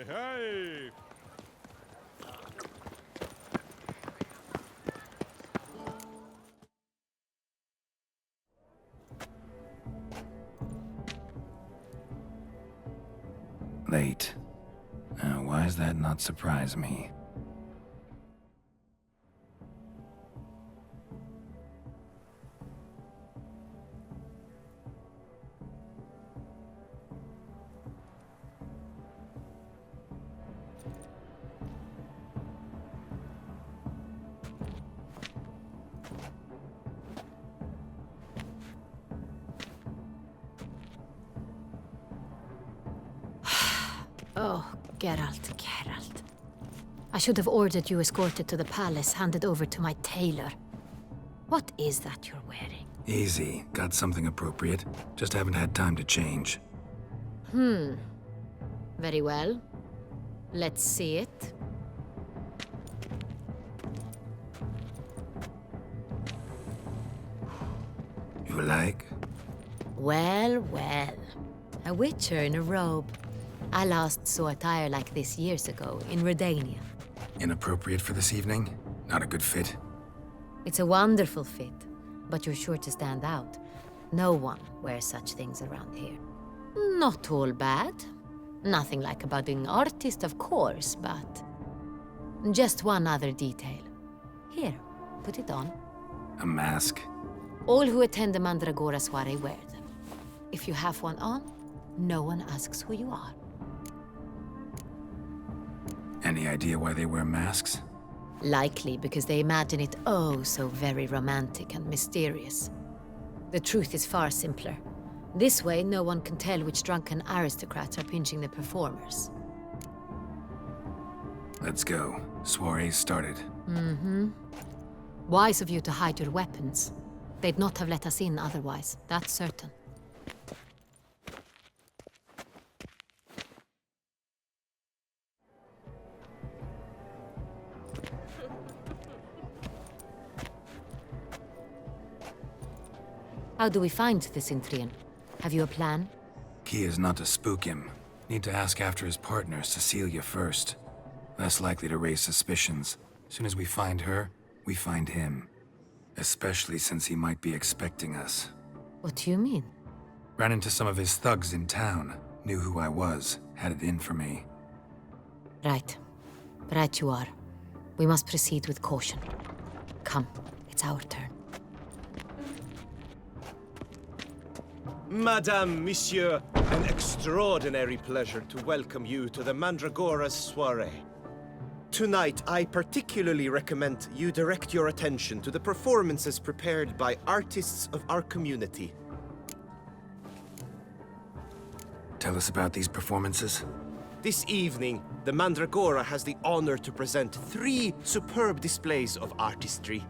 Hey! Late. Why does that not surprise me? Oh, Geralt. I should have ordered you escorted to the palace, handed over to my tailor. What is that you're wearing? Easy. Got something appropriate. Just haven't had time to change. Very well. Let's see it. You like? Well. A witcher in a robe. I last saw attire like this years ago, in Redania. Inappropriate for this evening? Not a good fit? It's a wonderful fit, but you're sure to stand out. No one wears such things around here. Not all bad. Nothing like a budding artist, of course, but... just one other detail. Here, put it on. A mask? All who attend the Mandragora soiree wear them. If you have one on, no one asks who you are. Any idea why they wear masks? Likely because they imagine it oh so very romantic and mysterious. The truth is far simpler. This way, no one can tell which drunken aristocrats are pinching the performers. Let's go. Soiree's started. Wise of you to hide your weapons. They'd not have let us in otherwise, that's certain. How do we find the Cintrian? Have you a plan? Key is not to spook him. Need to ask after his partner, Cecilia, first. Less likely to raise suspicions. Soon as we find her, we find him. Especially since he might be expecting us. What do you mean? Ran into some of his thugs in town. Knew who I was. Had it in for me. Right. Right you are. We must proceed with caution. Come, it's our turn. Madame, Monsieur, an extraordinary pleasure to welcome you to the Mandragora's soiree. Tonight, I particularly recommend you direct your attention to the performances prepared by artists of our community. Tell us about these performances. This evening, the Mandragora has the honor to present 3 superb displays of artistry.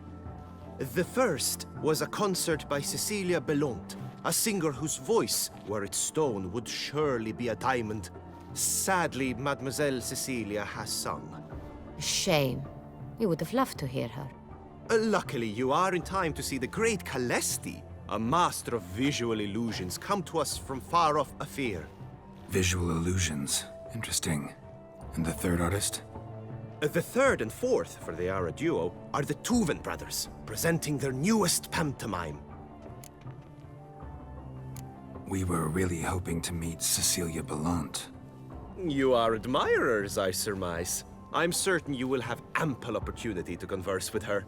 The first was a concert by Cecilia Belont, a singer whose voice, were it stone, would surely be a diamond. Sadly, Mademoiselle Cecilia has sung. Shame. We would have loved to hear her. Luckily, you are in time to see the great Calesti, a master of visual illusions, come to us from far off Afir. Visual illusions. Interesting. And the third artist? The third and fourth, for they are a duo, are the Tuven brothers, presenting their newest pantomime. We were really hoping to meet Cecilia Belont. You are admirers, I surmise. I'm certain you will have ample opportunity to converse with her.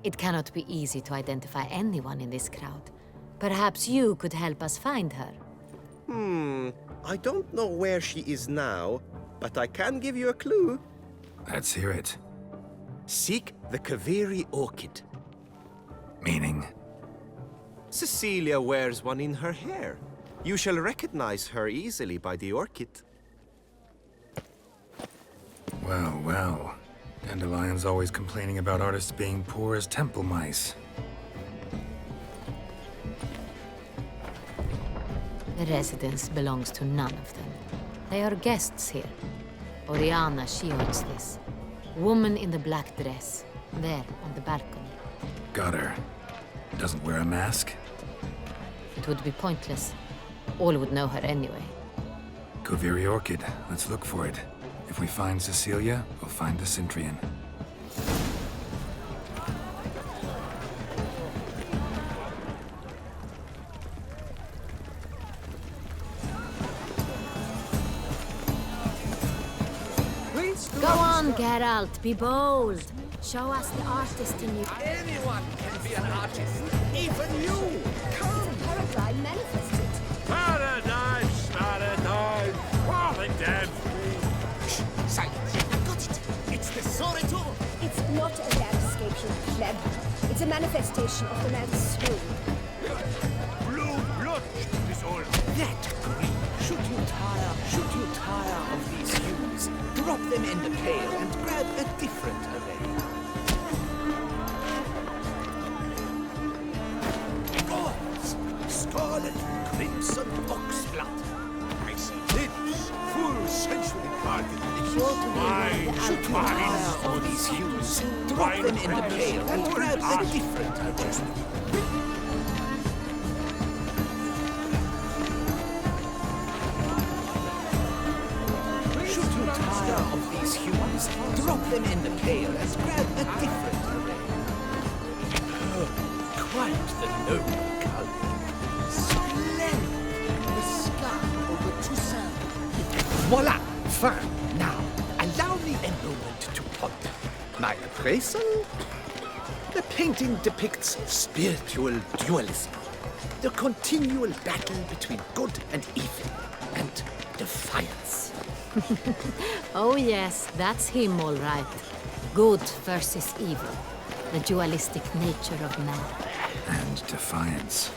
It cannot be easy to identify anyone in this crowd. Perhaps you could help us find her. I don't know where she is now, but I can give you a clue. Let's hear it. Seek the Kaveri orchid. Meaning? Cecilia wears one in her hair. You shall recognize her easily by the orchid. Well. Dandelion's always complaining about artists being poor as temple mice. The residence belongs to none of them. They are guests here. Oriana, she owns this. Woman in the black dress. There, on the balcony. Got her. Doesn't wear a mask? It would be pointless. All would know her anyway. Kaveri orchid. Let's look for it. If we find Cecilia, we'll find the Cintrian. Go on, Geralt, be bold. Show us the artist in you. Anyone can be an artist, even you! Come! It's a paradigm manifested. Paradise, paradise! Oh, the damn thing! Silence! I got it! It's the Soreto! It's not a landscaping pleb. It's a manifestation of the man's soul. Blue blood is all that green. Should you tire of these hues, drop them in the pail and grab a different array. Gods, scarlet, crimson, oxblood. I see lips, full sensually parted. Why should you tire of these hues, drop them in the pail and grab a different array. Of these hues, drop them in the pail and grab a different array. Quite the noble color. Splendid. The sky over Toussaint. Voila! Fine. Now, allow me a moment to ponder. My appraisal? The painting depicts spiritual dualism. The continual battle between good and evil. And defiance. Oh yes, that's him all right. Good versus evil. The dualistic nature of man. And defiance.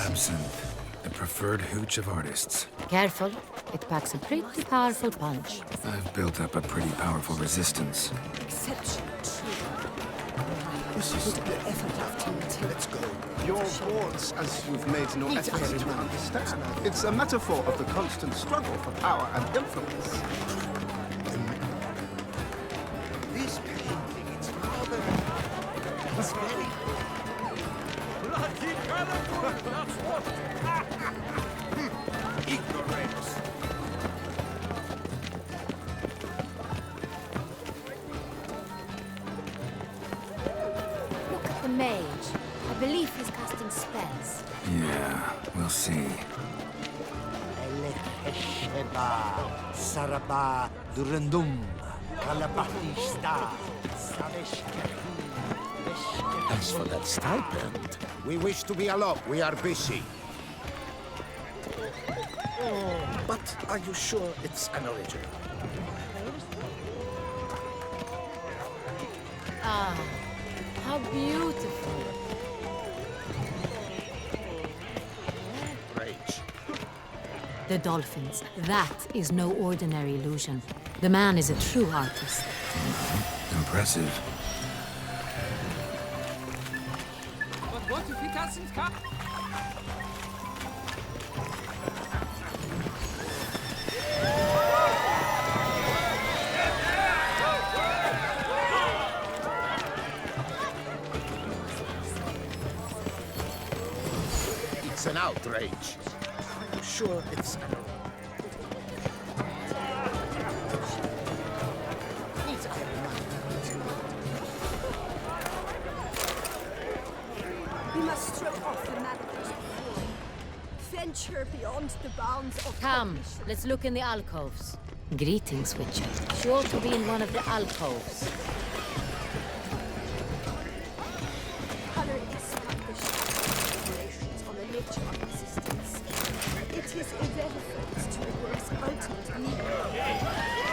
Absinthe, the preferred hooch of artists. Careful, it packs a pretty powerful punch. I've built up a pretty powerful resistance. Exception true. This is the effort after utility. Let's go. Your warts, as you've made no effort to understand. It's a metaphor of the constant struggle for power and influence. This painting, it's rather... It's very... Bloody colorful, that's what... Ignorance. Look at the mage. I believe he's casting spells. Yeah, we'll see. Saraba Durandum As for that stipend, We wish to be alone. We are busy. but are you sure it's an original? Ah, how beautiful. Rage. The dolphins. That is no ordinary illusion. The man is a true artist. Impressive. What if he doesn't come? It's an outrage. Are you sure it's an original? We must strip off the manifest form. Venture beyond the bounds of Come, cognition. let's look in the alcoves. Greetings, Witcher. Sure to be in one of the alcoves. Color established operations on the nature of existence. It is irrelevant to the world's ultimate need.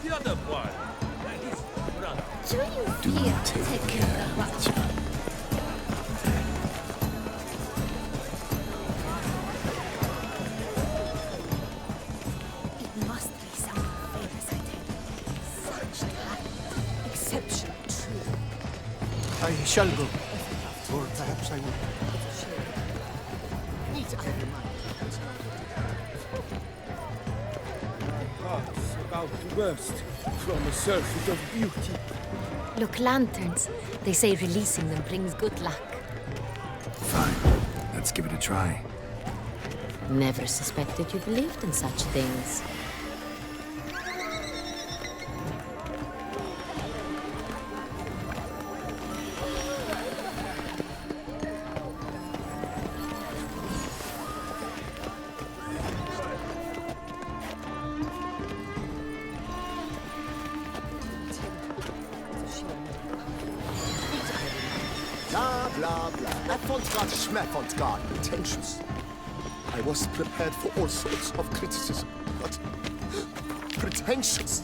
The other one. His brother. Do you Do fear take taking care, the run? Witcher. It must be someone famous, I tell you. Such talent. Exception true. I shall go. Or perhaps I will. Heart's about to burst from a surfeit of beauty. Look, lanterns. They say releasing them brings good luck. Fine. Let's give it a try. Never suspected you believed in such things. Blah, blah, blah. Avant-garde, schmavant-garde. Pretentious. I was prepared for all sorts of criticism, but pretentious.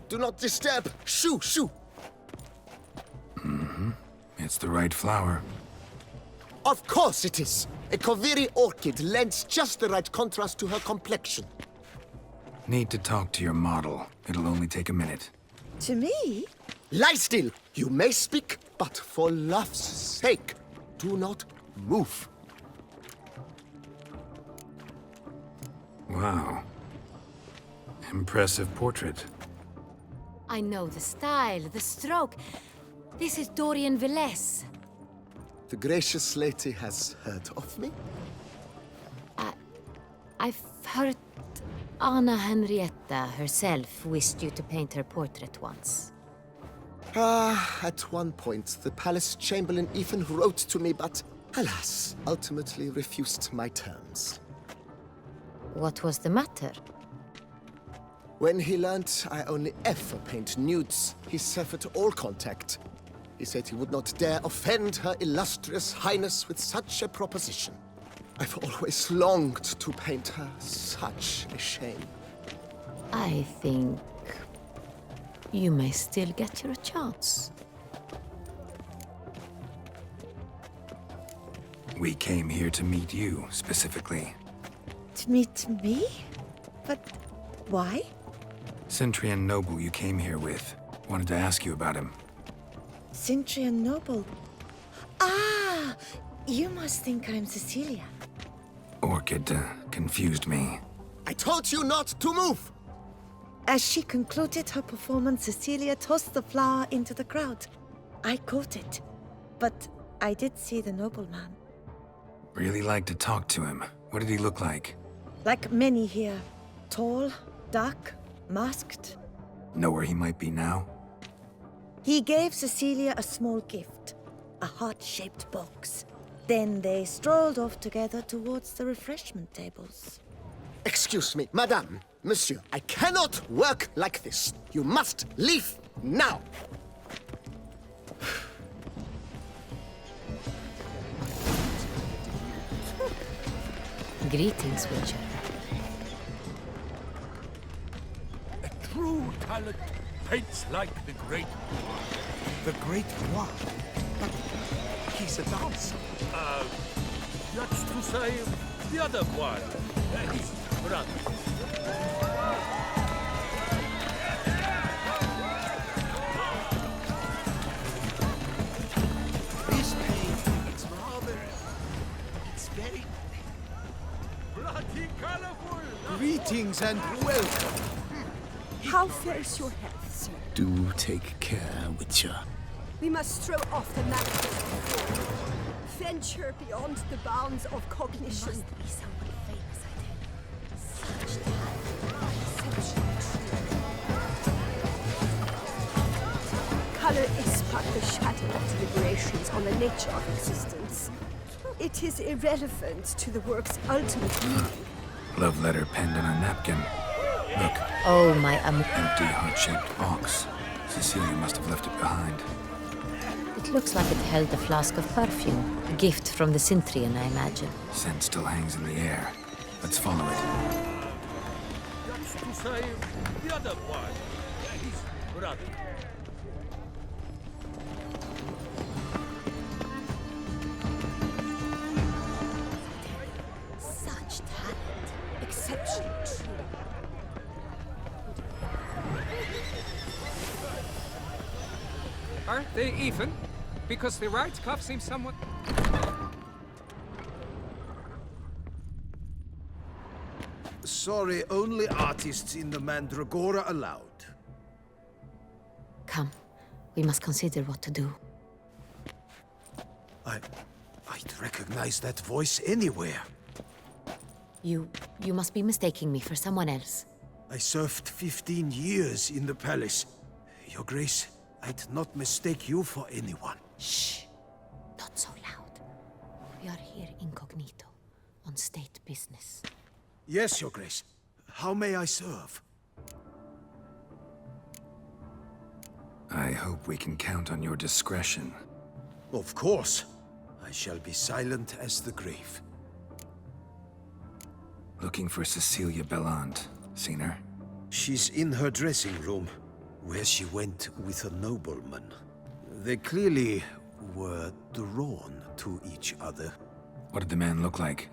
Do not disturb! Shoo, shoo! It's the right flower. Of course it is! A Koviri orchid lends just the right contrast to her complexion. Need to talk to your model. It'll only take a minute. To me? Lie still! You may speak, but for love's sake, do not move. Wow. Impressive portrait. I know the style, the stroke. This is Dorian Velez. The gracious lady has heard of me? I've heard Anna Henrietta herself wished you to paint her portrait once. At one point, the palace chamberlain even wrote to me, but alas, ultimately refused my terms. What was the matter? When he learned I only ever paint nudes, he severed all contact. He said he would not dare offend her illustrious highness with such a proposition. I've always longed to paint her. Such a shame. I think you may still get your chance. We came here to meet you, specifically. To meet me? But why? Cintrian noble you came here with. Wanted to ask you about him. Cintra noble. Ah! You must think I'm Cecilia. Orchid confused me. I told you not to move! As she concluded her performance, Cecilia tossed the flower into the crowd. I caught it, but I did see the nobleman. Really like to talk to him. What did he look like? Like many here. Tall, dark, masked. Know where he might be now? He gave Cecilia a small gift, a heart-shaped box. Then they strolled off together towards the refreshment tables. Excuse me, madame, monsieur, I cannot work like this. You must leave now. Greetings, Witcher. A true talent paints like the great. The Great One. But he's a dancer. That's to say, the other one. His brother. This painting, it's very Bloody colorful! Greetings and welcome. How fares your health, sir? Do take care, Witcher. We must throw off the mantle. Venture beyond the bounds of cognition. Must be someone famous, I think. Such Color is but the shadow of deliberations on the nature of existence. It is irrelevant to the work's ultimate meaning. Love letter penned on a napkin. Look, Oh, my empty heart-shaped box. Cecilia must have left it behind. It looks like it held a flask of perfume. A gift from the Cintrian, I imagine. Scent still hangs in the air. Let's follow it. That's to say, the other one. His brother. Are they even? Because the right cup seems somewhat... Sorry, only artists in the Mandragora allowed. Come, we must consider what to do. I'd recognize that voice anywhere. You must be mistaking me for someone else. I served 15 years in the palace. Your Grace, I'd not mistake you for anyone. Shh! Not so loud. We are here incognito, on state business. Yes, Your Grace. How may I serve? I hope we can count on your discretion. Of course. I shall be silent as the grave. Looking for Cecilia Bellant. Seen her? She's in her dressing room, where she went with a nobleman. They clearly were drawn to each other. What did the man look like?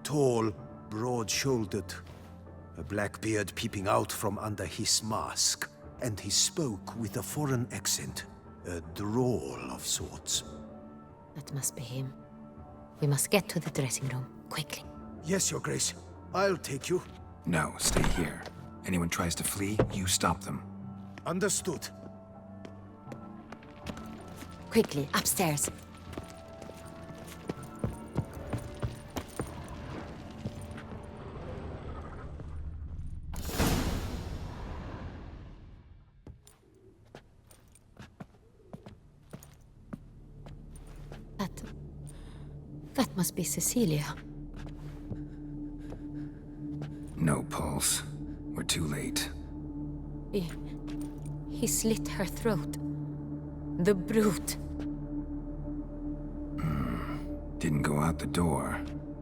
Tall, broad-shouldered, a black beard peeping out from under his mask, and he spoke with a foreign accent, a drawl of sorts. That must be him. We must get to the dressing room, quickly. Yes, Your Grace. I'll take you. No, stay here. Anyone tries to flee, you stop them. Understood. Quickly, upstairs. That must be Cecilia. No pulse. We're too late. He slit her throat. The brute. Didn't go out the door.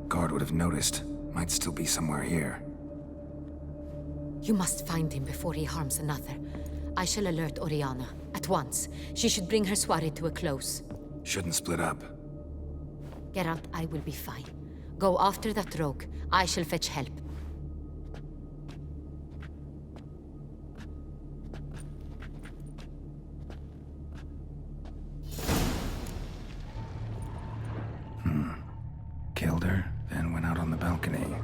Guard would have noticed. Might still be somewhere here. You must find him before he harms another. I shall alert Oriana. At once. She should bring her soirée to a close. Shouldn't split up. Geralt, I will be fine. Go after that rogue. I shall fetch help. Killed her, then went out on the balcony.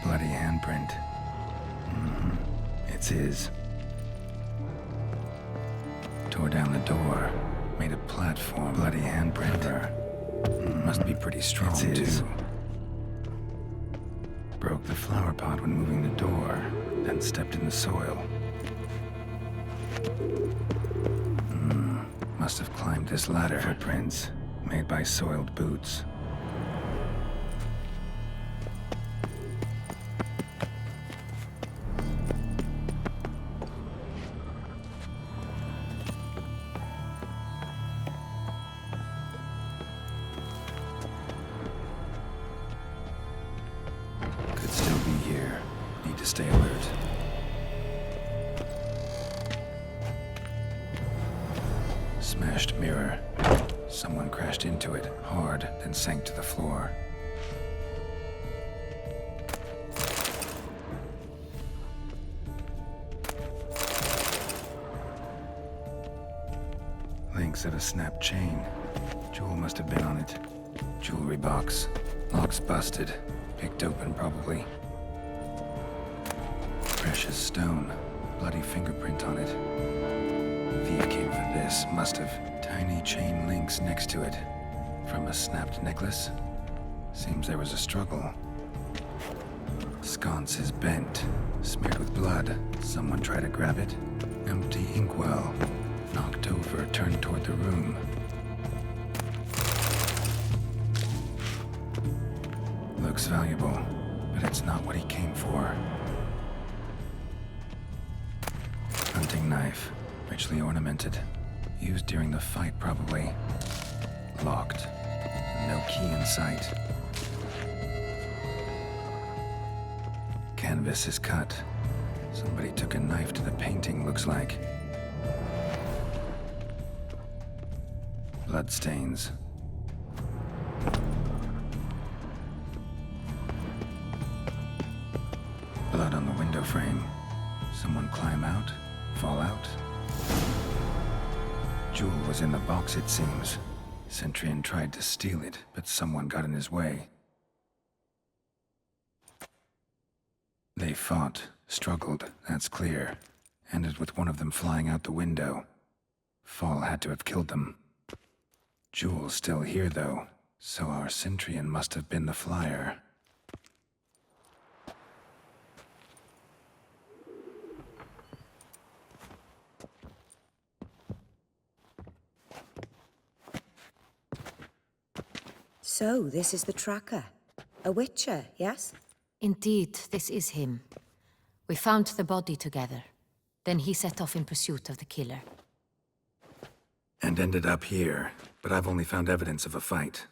Bloody handprint. It's his. Tore down the door. Made a platform. Bloody handprint. Must be pretty strong, too. Broke the flower pot when moving the door, then stepped in the soil. Must have climbed this ladder. Footprints, made by soiled boots. Stay alert. Smashed mirror. Someone crashed into it hard, then sank to the floor. Links at a snapped chain. Jewel must have been on it. Jewelry box. Lock's busted. Picked open, probably. Precious stone. Bloody fingerprint on it. Thief came for this. Must have. Tiny chain links next to it. From a snapped necklace. Seems there was a struggle. Sconce is bent. Smeared with blood. Someone tried to grab it. Empty inkwell. Knocked over, turned toward the room. Looks valuable, but it's not what he came for. Hunting knife, richly ornamented. Used during the fight, probably. Locked. No key in sight. Canvas is cut. Somebody took a knife to the painting, looks like. Bloodstains. was in the box, it seems. Cintrian tried to steal it, but someone got in his way. They fought, struggled, that's clear. Ended with one of them flying out the window. Fall had to have killed them. Jewel's still here, though, so our Cintrian must have been the flyer. So, this is the tracker. A witcher, yes? Indeed, this is him. We found the body together. Then he set off in pursuit of the killer. And ended up here, but I've only found evidence of a fight.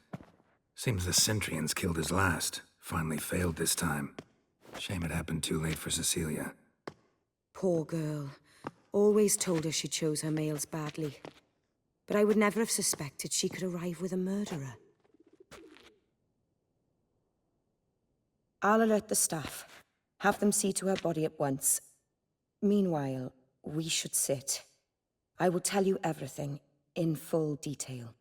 Seems the Cintrians killed his last. Finally failed this time. Shame it happened too late for Cecilia. Poor girl. Always told her she chose her males badly. But I would never have suspected she could arrive with a murderer. I'll alert the staff. Have them see to her body at once. Meanwhile, we should sit. I will tell you everything, in full detail.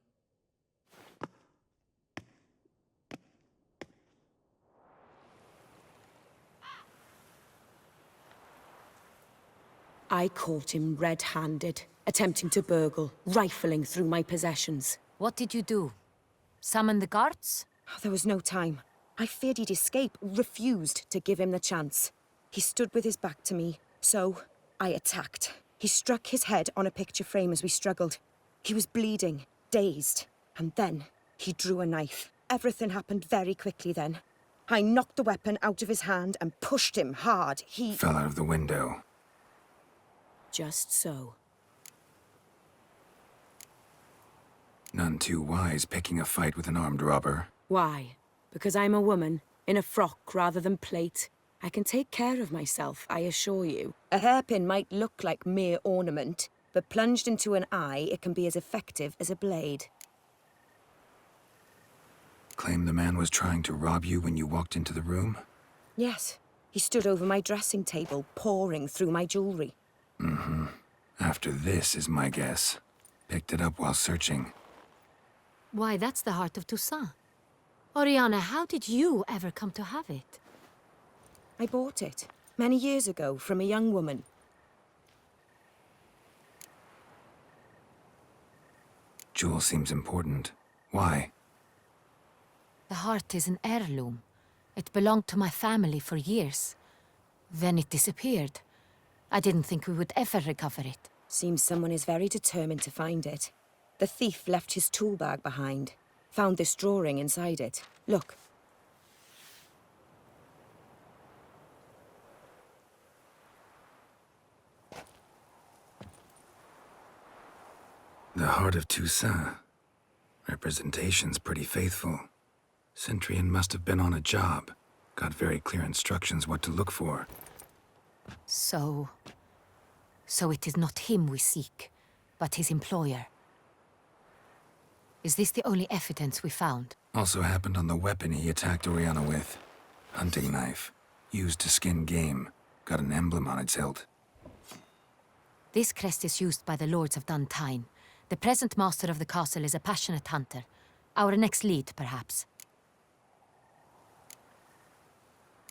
I caught him red-handed, attempting to burgle, rifling through my possessions. What did you do? Summon the guards? There was no time. I feared he'd escape, refused to give him the chance. He stood with his back to me, so I attacked. He struck his head on a picture frame as we struggled. He was bleeding, dazed, and then he drew a knife. Everything happened very quickly then. I knocked the weapon out of his hand and pushed him hard. He fell out of the window. Just so. None too wise picking a fight with an armed robber. Why? Because I'm a woman, in a frock rather than plate. I can take care of myself, I assure you. A hairpin might look like mere ornament, but plunged into an eye, it can be as effective as a blade. Claim the man was trying to rob you when you walked into the room? Yes. He stood over my dressing table, pouring through my jewelry. Mm-hmm. After this is my guess. Picked it up while searching. Why, that's the heart of Toussaint. Oriana, how did you ever come to have it? I bought it, many years ago, from a young woman. Jewel seems important. Why? The heart is an heirloom. It belonged to my family for years. Then it disappeared. I didn't think we would ever recover it. Seems someone is very determined to find it. The thief left his tool bag behind. Found this drawing inside it. Look. The heart of Toussaint. Representation's pretty faithful. Cintrian must have been on a job. Got very clear instructions what to look for. So it is not him we seek, but his employer. Is this the only evidence we found? Also happened on the weapon he attacked Oriana with. Hunting knife. Used to skin game. Got an emblem on its hilt. This crest is used by the Lords of Duntine. The present master of the castle is a passionate hunter. Our next lead, perhaps.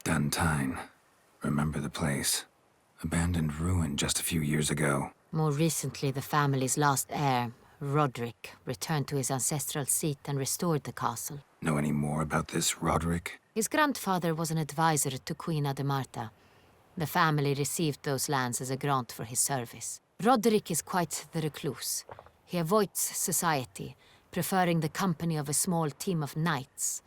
Duntine. Remember the place. Abandoned ruin just a few years ago. More recently, the family's last heir, Roderick, returned to his ancestral seat and restored the castle. Know any more about this Roderick? His grandfather was an advisor to Queen Ademarta. The family received those lands as a grant for his service. Roderick is quite the recluse. He avoids society, preferring the company of a small team of knights,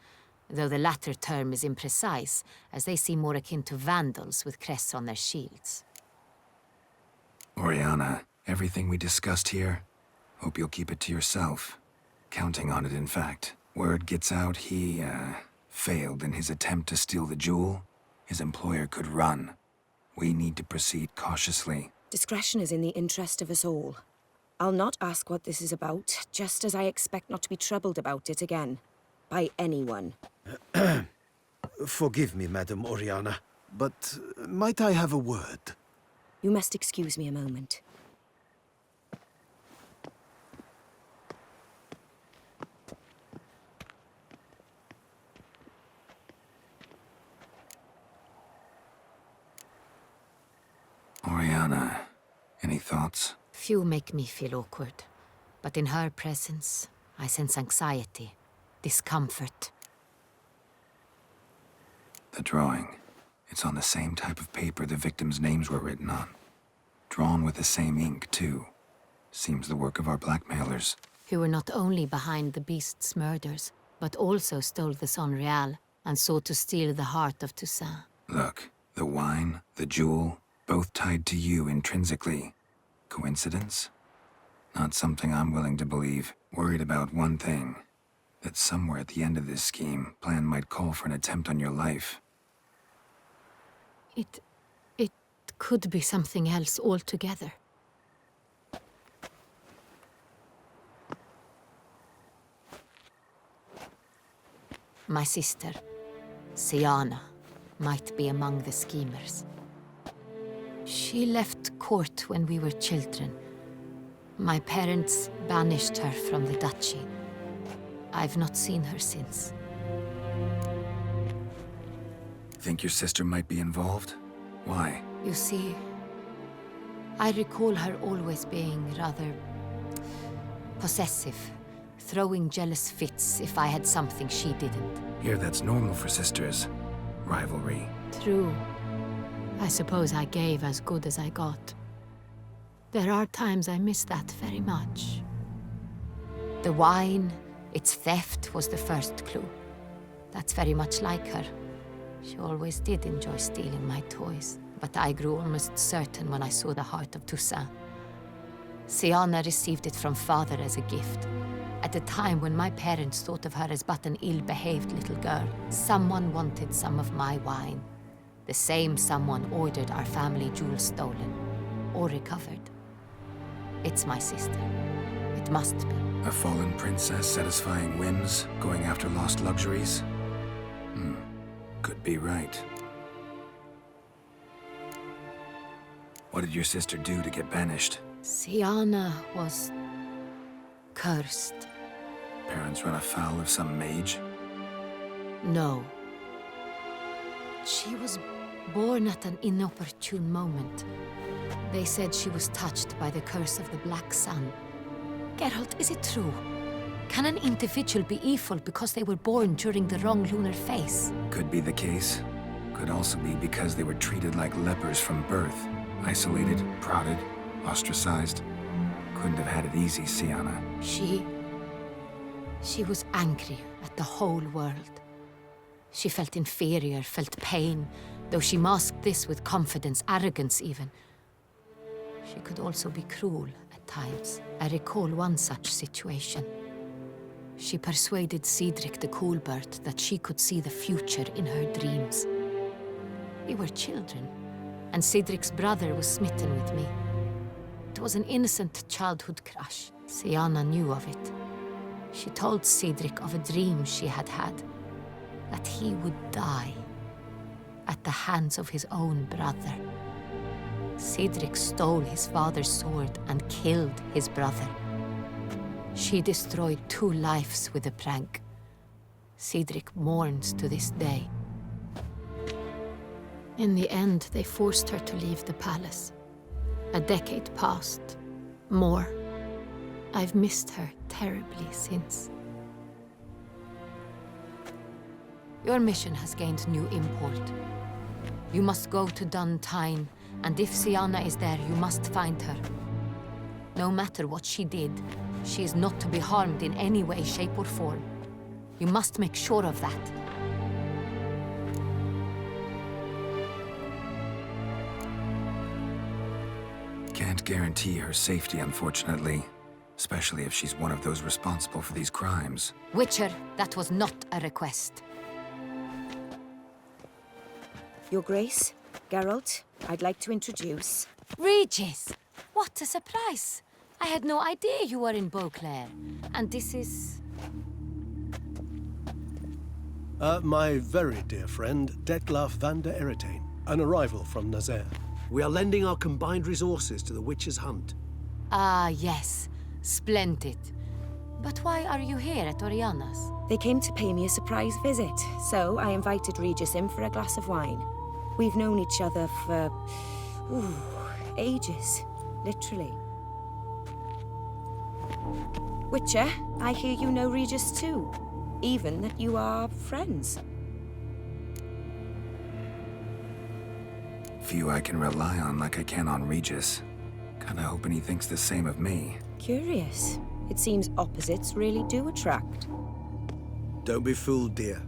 though the latter term is imprecise, as they seem more akin to vandals with crests on their shields. Oriana, everything we discussed here, hope you'll keep it to yourself. Counting on it, in fact. Word gets out he, failed in his attempt to steal the jewel. His employer could run. We need to proceed cautiously. Discretion is in the interest of us all. I'll not ask what this is about, just as I expect not to be troubled about it again. By anyone. Forgive me, Madam Oriana, but might I have a word? You must excuse me a moment. Sienna, any thoughts? Few make me feel awkward, but in her presence, I sense anxiety, discomfort. The drawing. It's on the same type of paper the victims' names were written on. Drawn with the same ink, too. Seems the work of our blackmailers. Who were not only behind the beast's murders, but also stole the Son Real and sought to steal the heart of Toussaint. Look, the wine, the jewel, both tied to you intrinsically. Coincidence? Not something I'm willing to believe. Worried about one thing. That somewhere at the end of this scheme, plan might call for an attempt on your life. It could be something else altogether. My sister, Sienna, might be among the schemers. She left court when we were children. My parents banished her from the duchy. I've not seen her since. Think your sister might be involved? Why? You see, I recall her always being rather possessive, throwing jealous fits if I had something she didn't. Here, that's normal for sisters. Rivalry. True. I suppose I gave as good as I got. There are times I miss that very much. The wine, its theft, was the first clue. That's very much like her. She always did enjoy stealing my toys, but I grew almost certain when I saw the heart of Toussaint. Sienna received it from father as a gift. At a time when my parents thought of her as but an ill-behaved little girl, someone wanted some of my wine. The same someone ordered our family jewels stolen, or recovered. It's my sister. It must be. A fallen princess satisfying whims, going after lost luxuries? Could be right. What did your sister do to get banished? Sienna was cursed. Parents run afoul of some mage? No. She was born at an inopportune moment. They said she was touched by the curse of the Black Sun. Geralt, is it true? Can an individual be evil because they were born during the wrong lunar phase? Could be the case. Could also be because they were treated like lepers from birth. Isolated, prodded, ostracized. Couldn't have had it easy, Sienna. She was angry at the whole world. She felt inferior, felt pain, though she masked this with confidence, arrogance even. She could also be cruel at times. I recall one such situation. She persuaded Cedric the Coolbird that she could see the future in her dreams. We were children, and Cedric's brother was smitten with me. It was an innocent childhood crush. Sienna knew of it. She told Cedric of a dream she had had, that he would die at the hands of his own brother. Cedric stole his father's sword and killed his brother. She destroyed 2 lives with a prank. Cedric mourns to this day. In the end, they forced her to leave the palace. A decade passed. More. I've missed her terribly since. Your mission has gained new import. You must go to Dun Tyne, and if Sienna is there, you must find her. No matter what she did, she is not to be harmed in any way, shape, or form. You must make sure of that. Can't guarantee her safety, unfortunately. Especially if she's one of those responsible for these crimes. Witcher, that was not a request. Your Grace, Geralt, I'd like to introduce... Regis! What a surprise! I had no idea you were in Beauclair. And this is... My very dear friend, Detlaf van der Eretain, an arrival from Nazaire. We are lending our combined resources to the Witch's Hunt. Ah, yes. Splendid. But why are you here at Oriana's? They came to pay me a surprise visit, so I invited Regis in for a glass of wine. We've known each other for... ages, literally. Witcher, I hear you know Regis too. Even that you are friends. Few I can rely on like I can on Regis. Kinda hoping he thinks the same of me. Curious. It seems opposites really do attract. Don't be fooled, dear.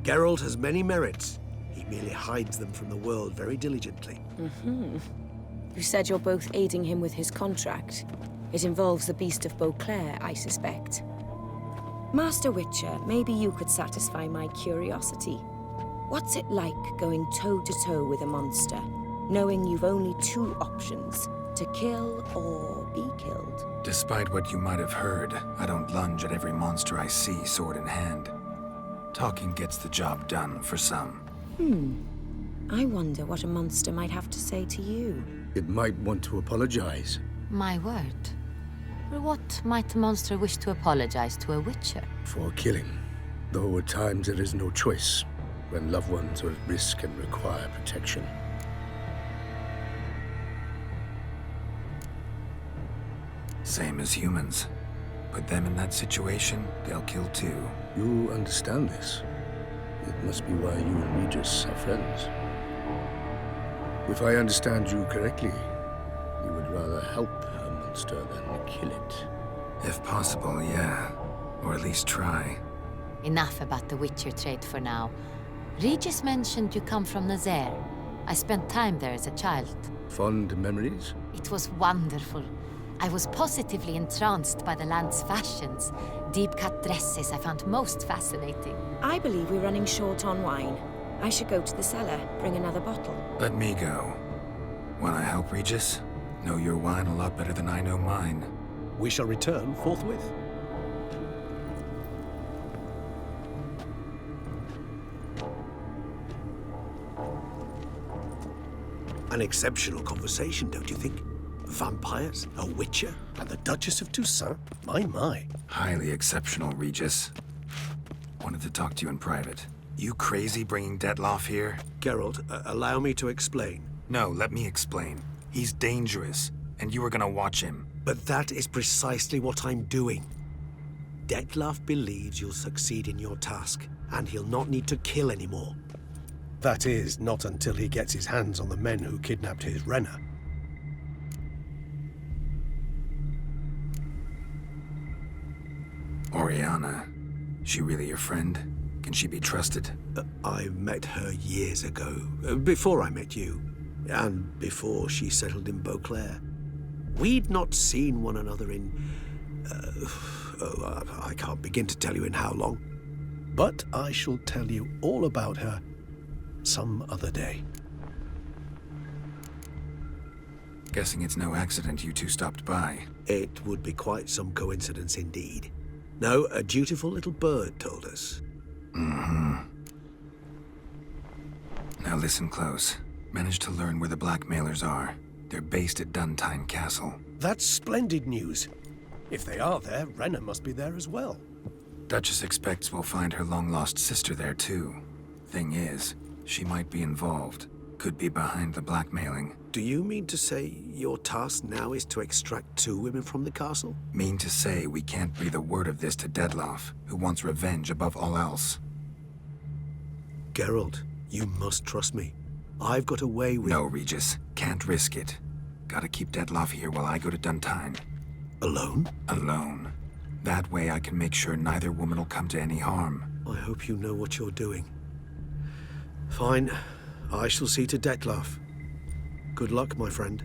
Geralt has many merits. He merely hides them from the world very diligently. You said you're both aiding him with his contract. It involves the Beast of Beauclair, I suspect. Master Witcher, maybe you could satisfy my curiosity. What's it like going toe-to-toe with a monster, knowing you've only two options, to kill or be killed? Despite what you might have heard, I don't lunge at every monster I see sword in hand. Talking gets the job done for some. I wonder what a monster might have to say to you. It might want to apologize. My word. For what might a monster wish to apologize to a witcher? For killing. Though at times there is no choice, when loved ones are at risk and require protection. Same as humans. Put them in that situation, they'll kill too. You understand this. It must be why you and Regis are friends. If I understand you correctly, you would rather help a monster than kill it. If possible, yeah. Or at least try. Enough about the Witcher trade for now. Regis mentioned you come from Nazaire. I spent time there as a child. Fond memories? It was wonderful. I was positively entranced by the land's fashions. Deep-cut dresses I found most fascinating. I believe we're running short on wine. I should go to the cellar, bring another bottle. Let me go. Wanna help, Regis? Know your wine a lot better than I know mine. We shall return forthwith. An exceptional conversation, don't you think? Vampires, a witcher, and the Duchess of Toussaint? My. Highly exceptional, Regis. Wanted to talk to you in private. You crazy bringing Detloff here? Geralt, allow me to explain. No, let me explain. He's dangerous, and you were gonna watch him. But that is precisely what I'm doing. Detloff believes you'll succeed in your task, and he'll not need to kill anymore. That is, not until he gets his hands on the men who kidnapped his Renna. Oriana. She really your friend? Can she be trusted? I met her years ago, before I met you, and before she settled in Beauclair. We'd not seen one another in... I can't begin to tell you in how long. But I shall tell you all about her some other day. Guessing it's no accident you two stopped by. It would be quite some coincidence indeed. No, a dutiful little bird told us. Now listen close. Managed to learn where the blackmailers are. They're based at Duntine Castle. That's splendid news. If they are there, Renna must be there as well. Duchess expects we'll find her long-lost sister there too. Thing is, she might be involved. Could be behind the blackmailing. Do you mean to say your task now is to extract 2 women from the castle? Mean to say we can't breathe a word of this to Detloff, who wants revenge above all else. Geralt, you must trust me. I've got a way with... No, Regis. Can't risk it. Gotta keep Detloff here while I go to Duntine. Alone? Alone. That way I can make sure neither woman will come to any harm. I hope you know what you're doing. Fine. I shall see to Detloff. Good luck, my friend.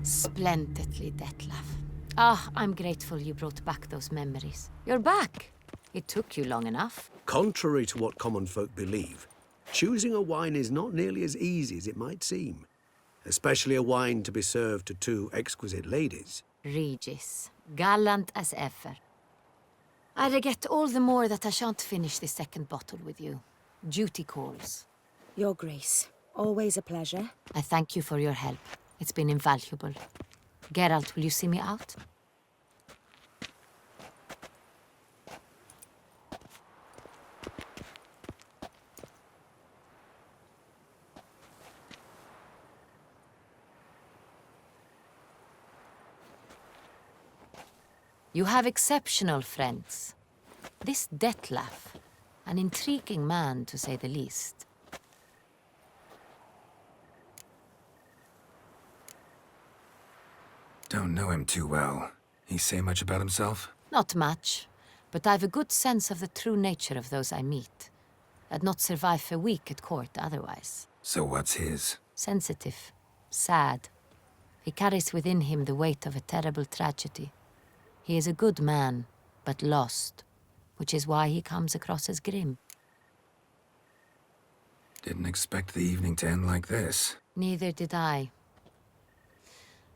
Splendidly, Detlaff. Ah, I'm grateful you brought back those memories. You're back. It took you long enough. Contrary to what common folk believe, choosing a wine is not nearly as easy as it might seem. Especially a wine to be served to 2 exquisite ladies. Regis, gallant as ever. I regret all the more that I shan't finish this second bottle with you. Duty calls. Your Grace, always a pleasure. I thank you for your help. It's been invaluable. Geralt, will you see me out? You have exceptional friends. This Detlef, an intriguing man to say the least. Don't know him too well. He say much about himself? Not much, but I've a good sense of the true nature of those I meet. I'd not survive a week at court otherwise. So what's his? Sensitive, sad. He carries within him the weight of a terrible tragedy. He is a good man, but lost, which is why he comes across as grim. Didn't expect the evening to end like this. Neither did I.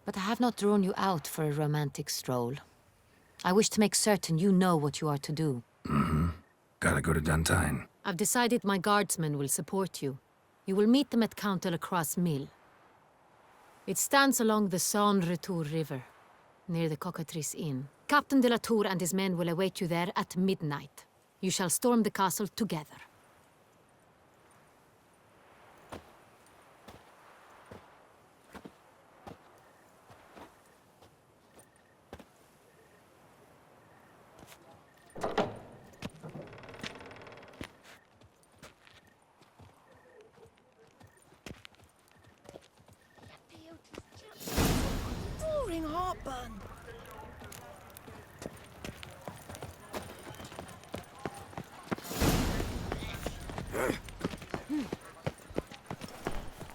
But I have not drawn you out for a romantic stroll. I wish to make certain you know what you are to do. Mm-hmm. Gotta go to Duntine. I've decided my guardsmen will support you. You will meet them at Count de la Croix's mill. It stands along the Saône-Retour River, near the Cockatrice Inn. Captain de la Tour and his men will await you there at midnight. You shall storm the castle together. Roaring heartburn.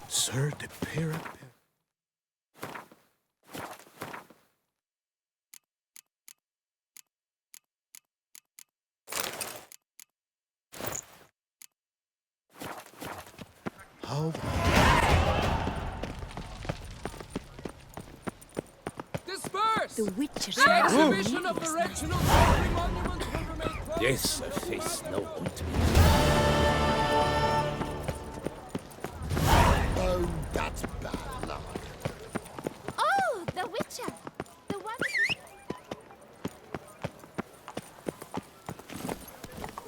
Sir de Pira. How? Disperse! The Witcher's The exhibition of the regional history monuments will remain closed. Yes, a face no ultimate. Oh, that's bad luck. Oh, the Witcher! The one...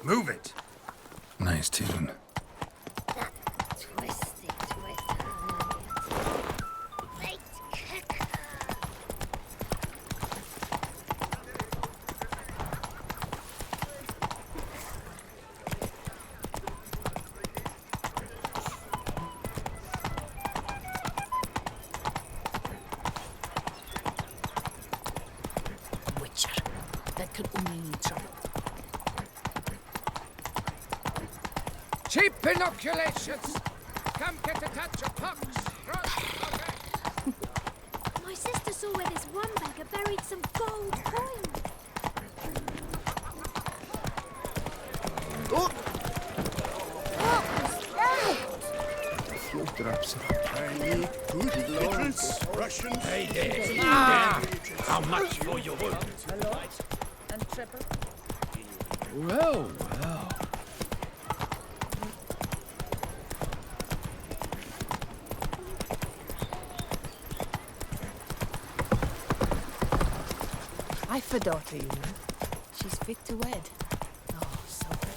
Move it! Nice tune. Twisty, Wait, Witcher. That could only lead trouble. Cheap inoculations! Come get a touch of pox! my sister saw where this one beggar buried some gold coins. Oh! What was that? Tiny, good lords. Russians. Hey there. How much for your wood? My lord. And triple. Well, well. I've a daughter, you know. She's fit to wed. Oh, so pretty.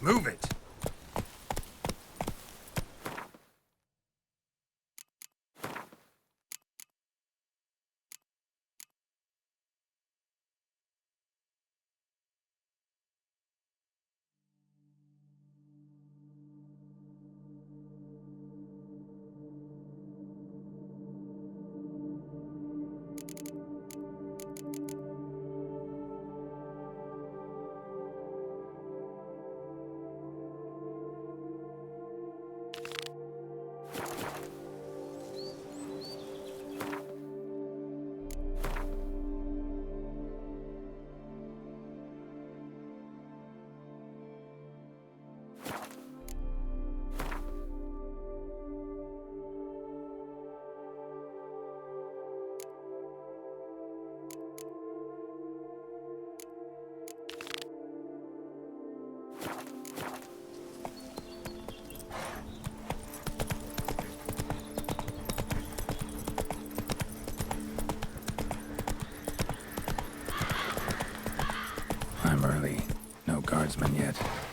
Move it! yet.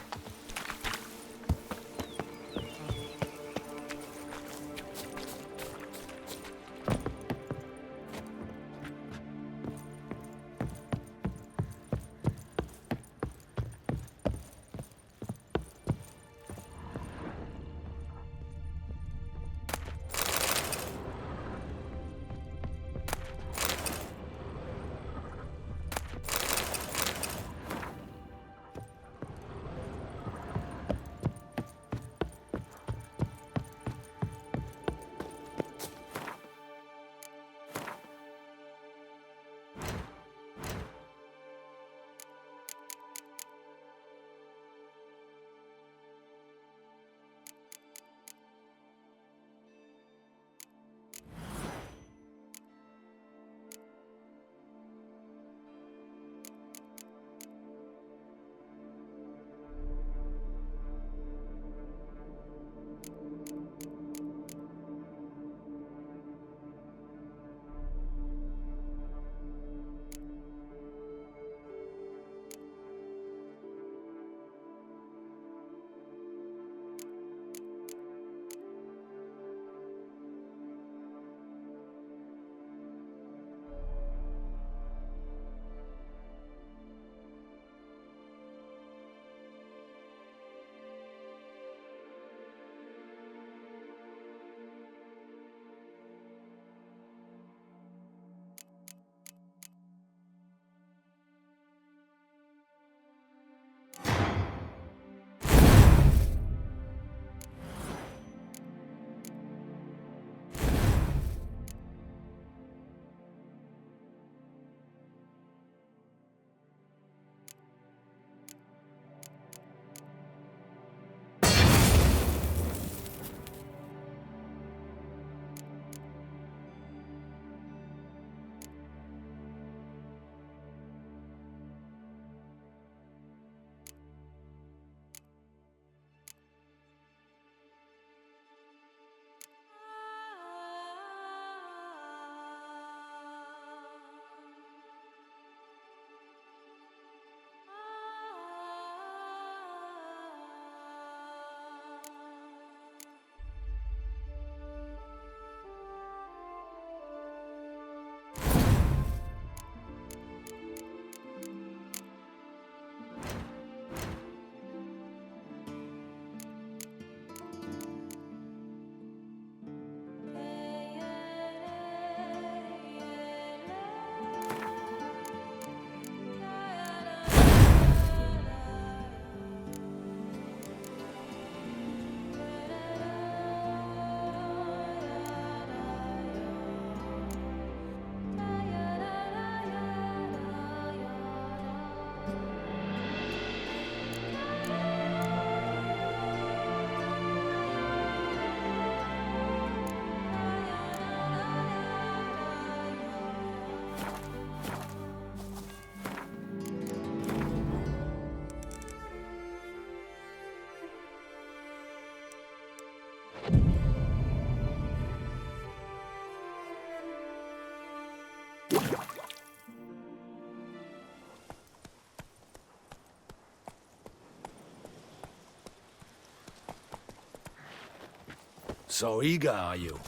So eager, are you?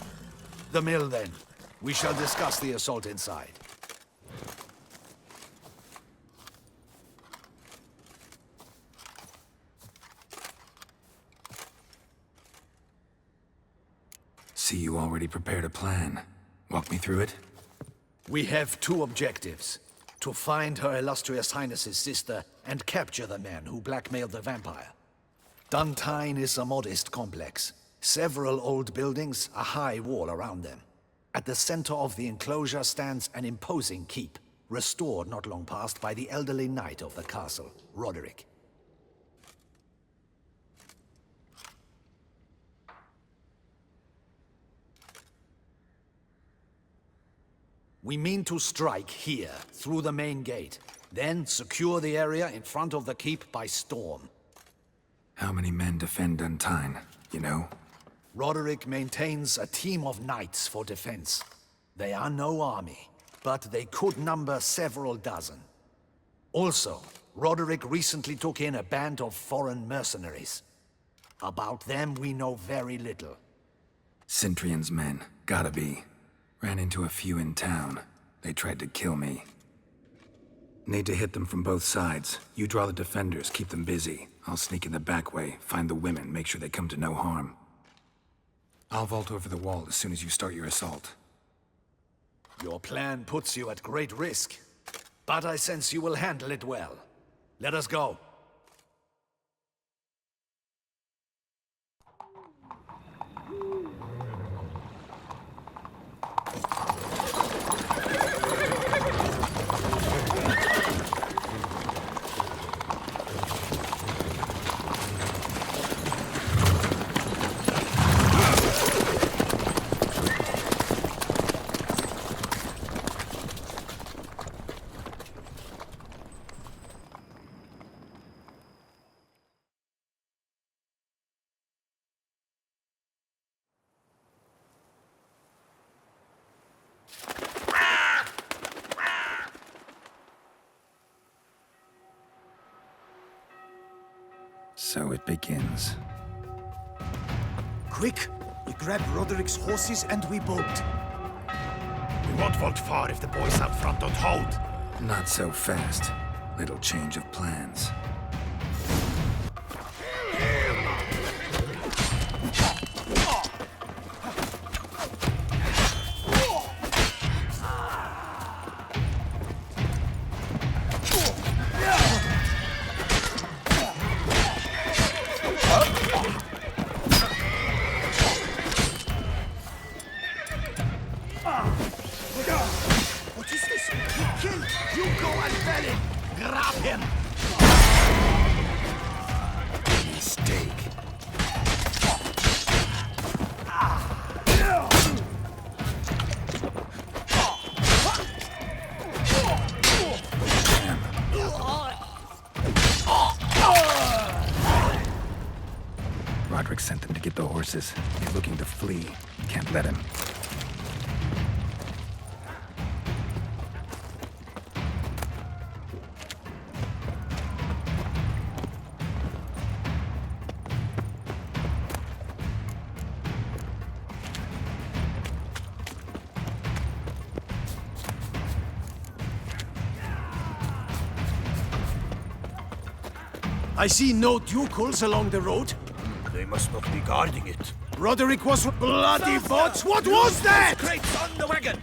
The mill, then. We shall discuss the assault inside. See, you already prepared a plan. Walk me through it? We have two objectives. To find Her Illustrious Highness's sister and capture the man who blackmailed the vampire. Duntine is a modest complex. Several old buildings, a high wall around them. At the center of the enclosure stands an imposing keep, restored not long past by the elderly knight of the castle, Roderick. We mean to strike here, through the main gate, then secure the area in front of the keep by storm. How many men defend Duntine, you know? Roderick maintains a team of knights for defense. They are no army, but they could number several dozen. Also, Roderick recently took in a band of foreign mercenaries. About them, we know very little. Cintrian's men, gotta be. Ran into a few in town. They tried to kill me. Need to hit them from both sides. You draw the defenders, keep them busy. I'll sneak in the back way, find the women, make sure they come to no harm. I'll vault over the wall as soon as you start your assault. Your plan puts you at great risk, but I sense you will handle it well. Let us go. So it begins. Quick! We grab Roderick's horses and we bolt. We won't vault far if the boys out front don't hold. Not so fast. Little change of plans. What is this? You kill! You go and bell him! Grab him! Mistake. Roderick sent them to get the horses. He's looking to flee. Can't let him. I see no ducals along the road. They must not be guarding it. Roderick was bloody bots. What was that? Crates on the wagon!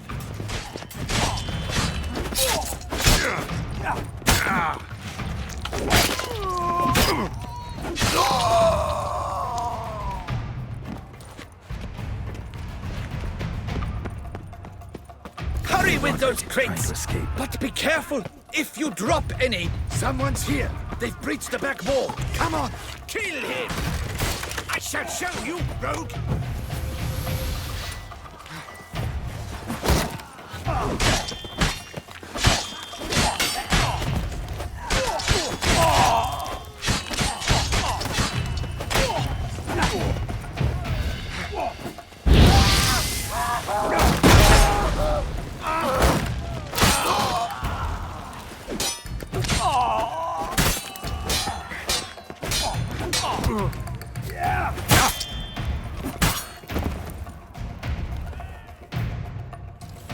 Hurry with those Trying crates! to escape. But be careful! If you drop any, someone's here! They've breached the back wall! Come on! Kill him! I shall show you, rogue!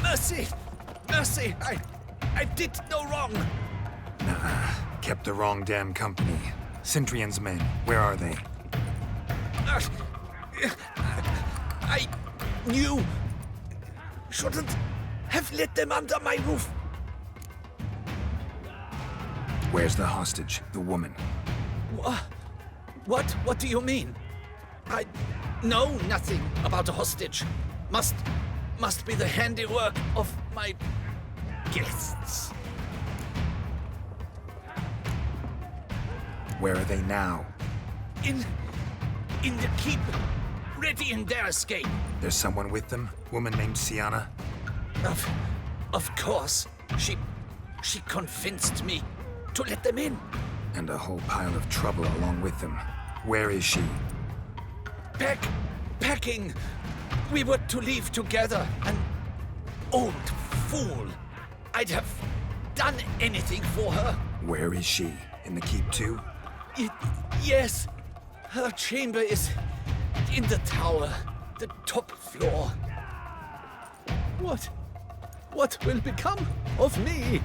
Mercy! Mercy! I did no wrong! Nah, kept the wrong damn company. Cintrian's men, where are they? I knew... shouldn't have let them under my roof. Where's the hostage, the woman? What do you mean? I know nothing about a hostage. Must be the handiwork of my guests. Where are they now? In the keep, ready in their escape. There's someone with them? Woman named Sienna? Of course. She convinced me to let them in. And a whole pile of trouble along with them. Where is she? Packing. We were to leave together. An old fool. I'd have done anything for her. Where is she? In the keep too? Yes. Her chamber is in the tower, the top floor. What will become of me?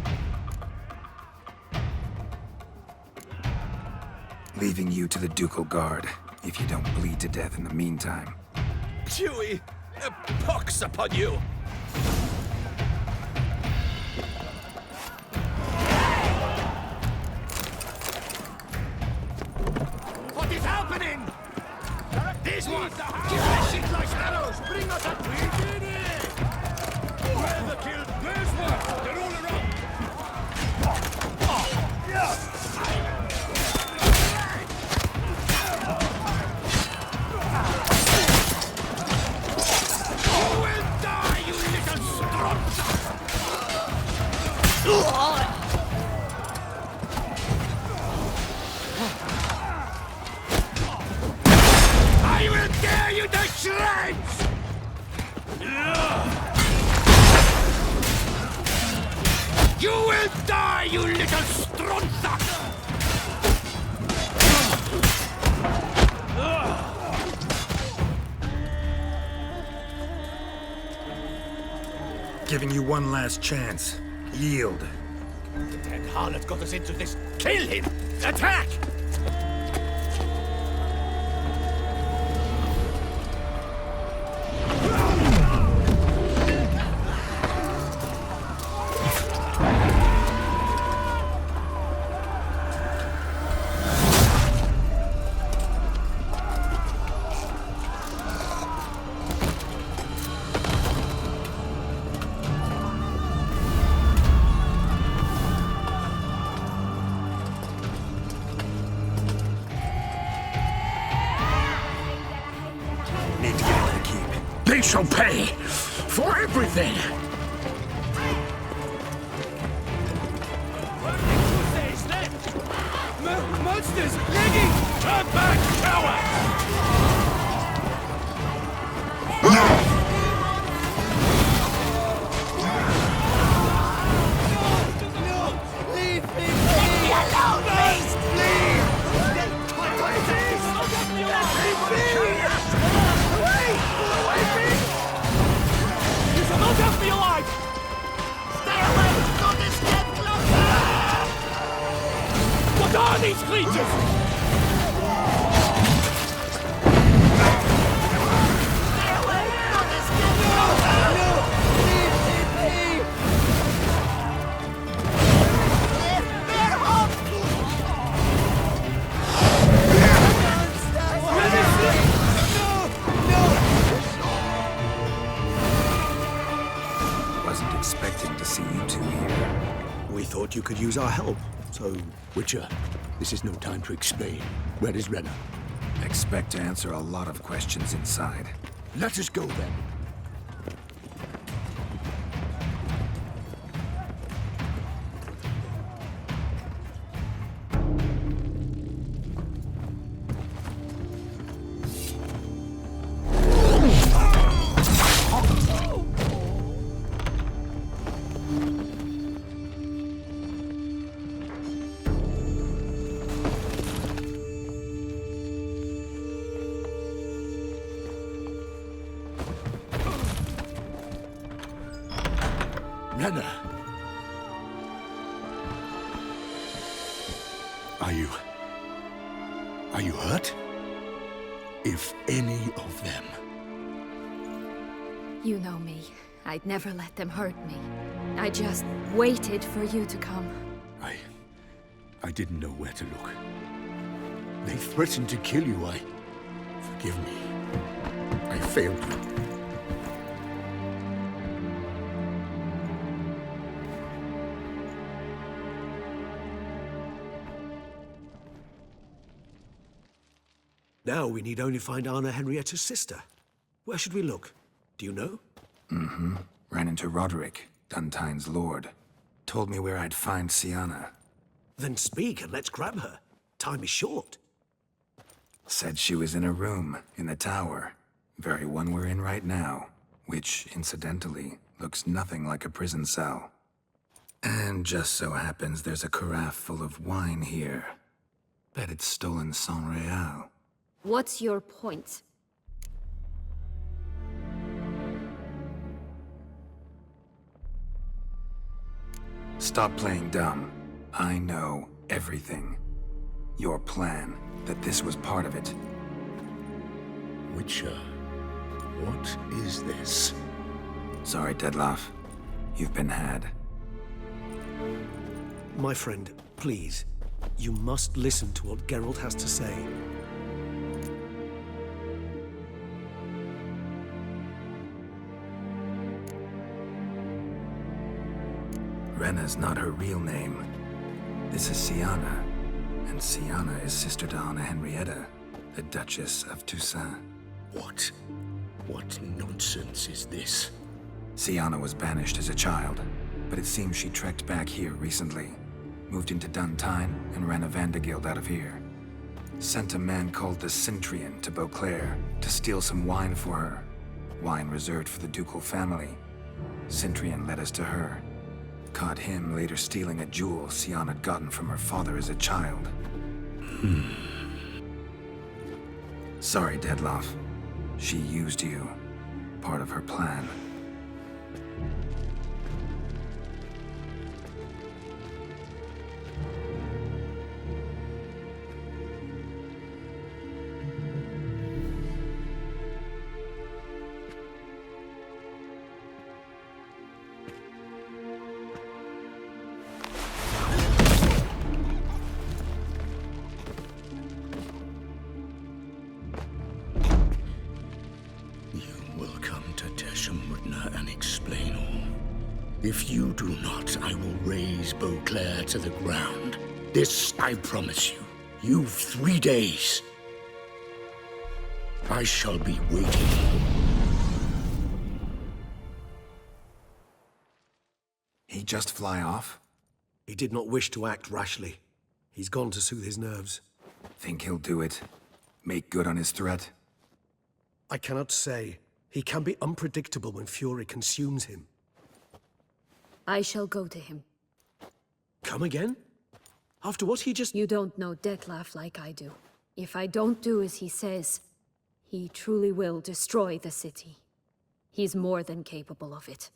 Leaving you to the ducal guard, if you don't bleed to death in the meantime. Chewie, a pox upon you! What is happening? This one! Kill the shit like arrows! Bring us a... We did it! Whoever killed this one! They're all around! You will die, you little stronza! I will tear you to shreds! You will die, you little stronza! Giving you one last chance. Yield. The dead harlot got us into this. Kill him! Attack! Need to get into the keep. They shall pay for everything! Monsters! Legging! Turn back, coward! Leave me alone, please! Leave! You shall not have me alive! Stay away! Don't escape closer! What are these creatures? Stay away! Don't escape closer! No! Leave me! They're home! Wasn't expecting to see you two here. We thought you could use our help, so... Witcher, this is no time to explain. Where is Renna? Expect to answer a lot of questions inside. Let us go then. Renna! Are you hurt? If any of them... You know me. I'd never let them hurt me. I just waited for you to come. I didn't know where to look. They threatened to kill you. Forgive me. I failed you. Now we need only find Anna Henrietta's sister. Where should we look? Do you know? Mm-hmm. Ran into Roderick, Duntine's lord. Told me where I'd find Sienna. Then speak and let's grab her. Time is short. Said she was in a room in the tower. Very one we're in right now. Which, incidentally, looks nothing like a prison cell. And just so happens there's a carafe full of wine here. Bet it's stolen sans real. What's your point? Stop playing dumb. I know everything. Your plan, that this was part of it. Witcher, what is this? Sorry, Dettlaff. You've been had. My friend, please. You must listen to what Geralt has to say. Renna's not her real name. This is Siana. And Siana is sister to Anna Henrietta, the Duchess of Toussaint. What? What nonsense is this? Siana was banished as a child, but it seems she trekked back here recently. Moved into Duntine and ran a Vandergild out of here. Sent a man called the Cintrian to Beauclair to steal some wine for her. Wine reserved for the ducal family. Cintrian led us to her. Caught him later stealing a jewel Siana had gotten from her father as a child. Sorry, Dettlaff. She used you. Part of her plan. If you do not, I will raise Beauclair to the ground. This I promise you. You've 3 days. I shall be waiting. He just fly off? He did not wish to act rashly. He's gone to soothe his nerves. Think he'll do it? Make good on his threat? I cannot say. He can be unpredictable when fury consumes him. I shall go to him. Come again? After what he just... You don't know Dettlaff like I do. If I don't do as he says, he truly will destroy the city. He's more than capable of it.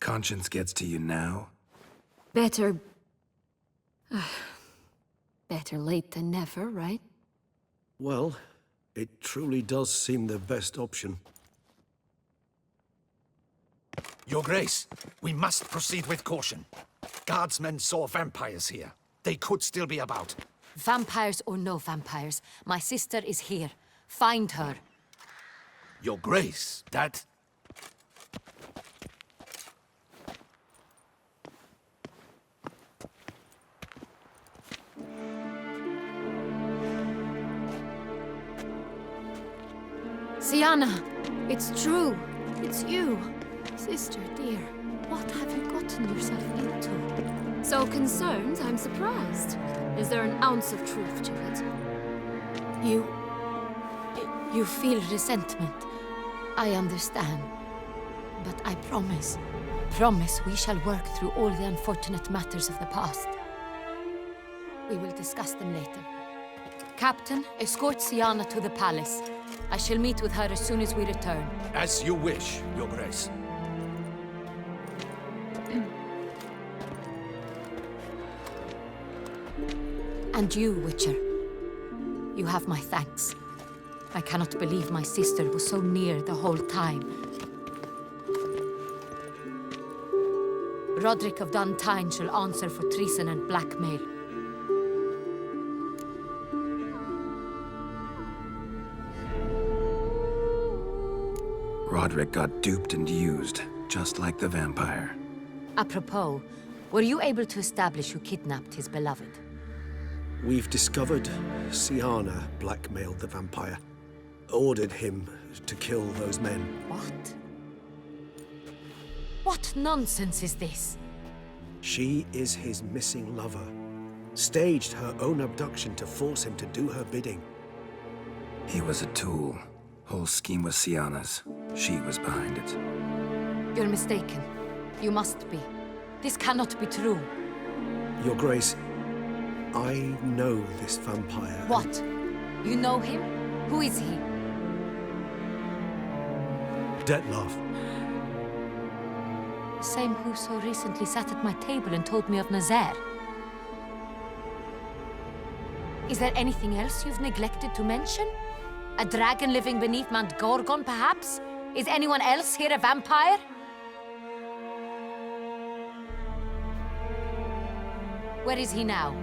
Conscience gets to you now? Better... better late than never, right? Well, it truly does seem the best option. Your Grace, we must proceed with caution. Guardsmen saw vampires here. They could still be about. Vampires or no vampires, my sister is here. Find her. Your Grace, that... Siana, it's true. It's you. Sister, dear, what have you gotten yourself into? So concerned, I'm surprised. Is there an ounce of truth to it? You feel resentment. I understand. But I promise we shall work through all the unfortunate matters of the past. We will discuss them later. Captain, escort Siana to the palace. I shall meet with her as soon as we return. As you wish, Your Grace. And you, Witcher. You have my thanks. I cannot believe my sister was so near the whole time. Roderick of Duntine shall answer for treason and blackmail. Roderick got duped and used, just like the vampire. Apropos, were you able to establish who kidnapped his beloved? We've discovered Siana blackmailed the vampire. Ordered him to kill those men. What? What nonsense is this? She is his missing lover. Staged her own abduction to force him to do her bidding. He was a tool. Whole scheme was Siana's. She was behind it. You're mistaken. You must be. This cannot be true. Your Grace, I know this vampire. What? You know him? Who is he? Dettlaff. The same who so recently sat at my table and told me of Nazaire. Is there anything else you've neglected to mention? A dragon living beneath Mount Gorgon, perhaps? Is anyone else here a vampire? Where is he now?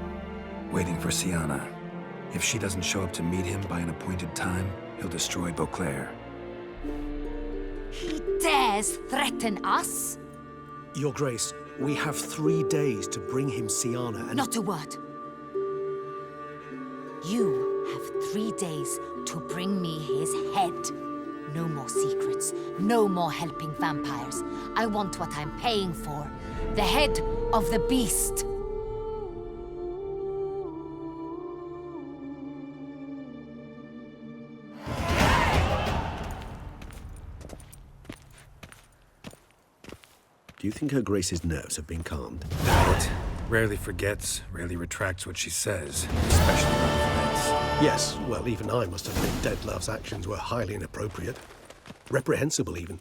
Waiting for Sienna. If she doesn't show up to meet him by an appointed time, he'll destroy Beauclair. He dares threaten us? Your Grace, we have 3 days to bring him Sienna and... Not a word. You have 3 days to bring me his head. No more secrets. No more helping vampires. I want what I'm paying for. The head of the beast. Do you think Her Grace's nerves have been calmed? Doubt. Rarely forgets, rarely retracts what she says, especially about fights. Yes, well, even I must admit Dettlaff's actions were highly inappropriate. Reprehensible, even.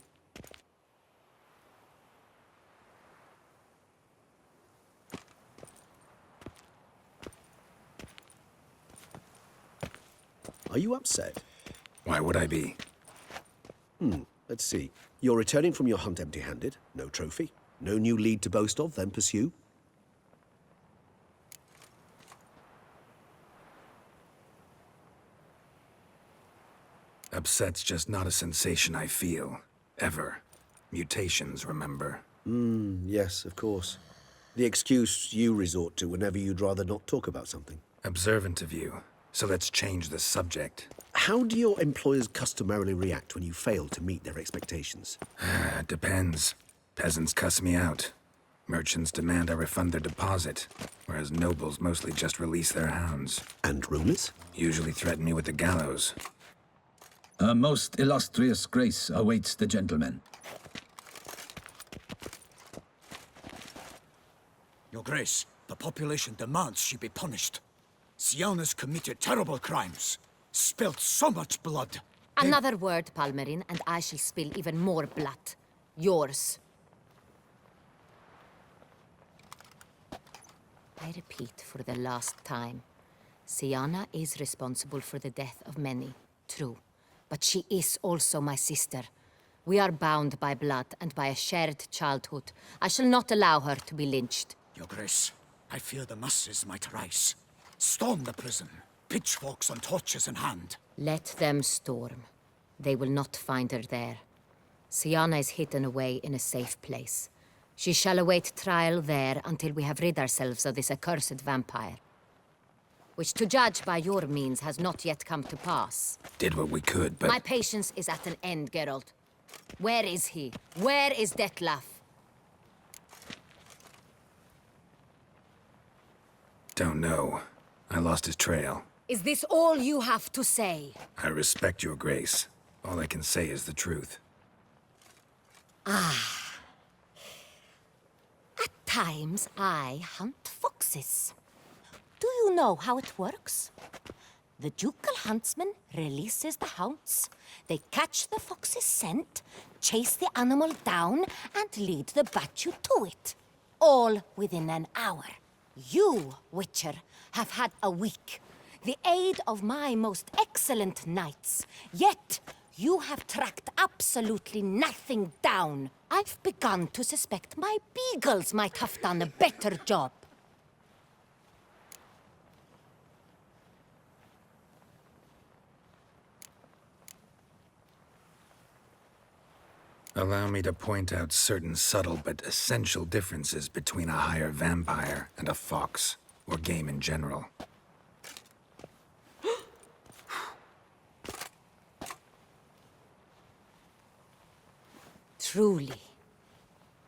Are you upset? Why would I be? Let's see. You're returning from your hunt empty-handed. No trophy. No new lead to boast of, then pursue. Upset's just not a sensation I feel. Ever. Mutations, remember? Yes, of course. The excuse you resort to whenever you'd rather not talk about something. Observant of you. So let's change the subject. How do your employers customarily react when you fail to meet their expectations? Depends. Peasants cuss me out. Merchants demand I refund their deposit, whereas nobles mostly just release their hounds. And rulers? Usually threaten me with the gallows. A most illustrious grace awaits the gentleman. Your Grace, the population demands she be punished. Sienna's committed terrible crimes. Spilt so much blood. Another word, Palmerin, and I shall spill even more blood. Yours. I repeat for the last time. Sienna is responsible for the death of many, true. But she is also my sister. We are bound by blood and by a shared childhood. I shall not allow her to be lynched. Your Grace, I fear the masses might rise. Storm the prison, pitchforks and torches in hand. Let them storm. They will not find her there. Sienna is hidden away in a safe place. She shall await trial there until we have rid ourselves of this accursed vampire. Which, to judge by your means, has not yet come to pass. Did what we could, but... My patience is at an end, Geralt. Where is he? Where is Dettlaff? Don't know. I lost his trail. Is this all you have to say? I respect your grace. All I can say is the truth. At times, I hunt foxes. Do you know how it works? The ducal huntsman releases the hounds. They catch the fox's scent, chase the animal down, and lead the battue to it. All within an hour. You, Witcher, have had a week. The aid of my most excellent knights. Yet, you have tracked absolutely nothing down. I've begun to suspect my beagles might have done a better job. Allow me to point out certain subtle but essential differences between a higher vampire and a fox, or game in general. Truly.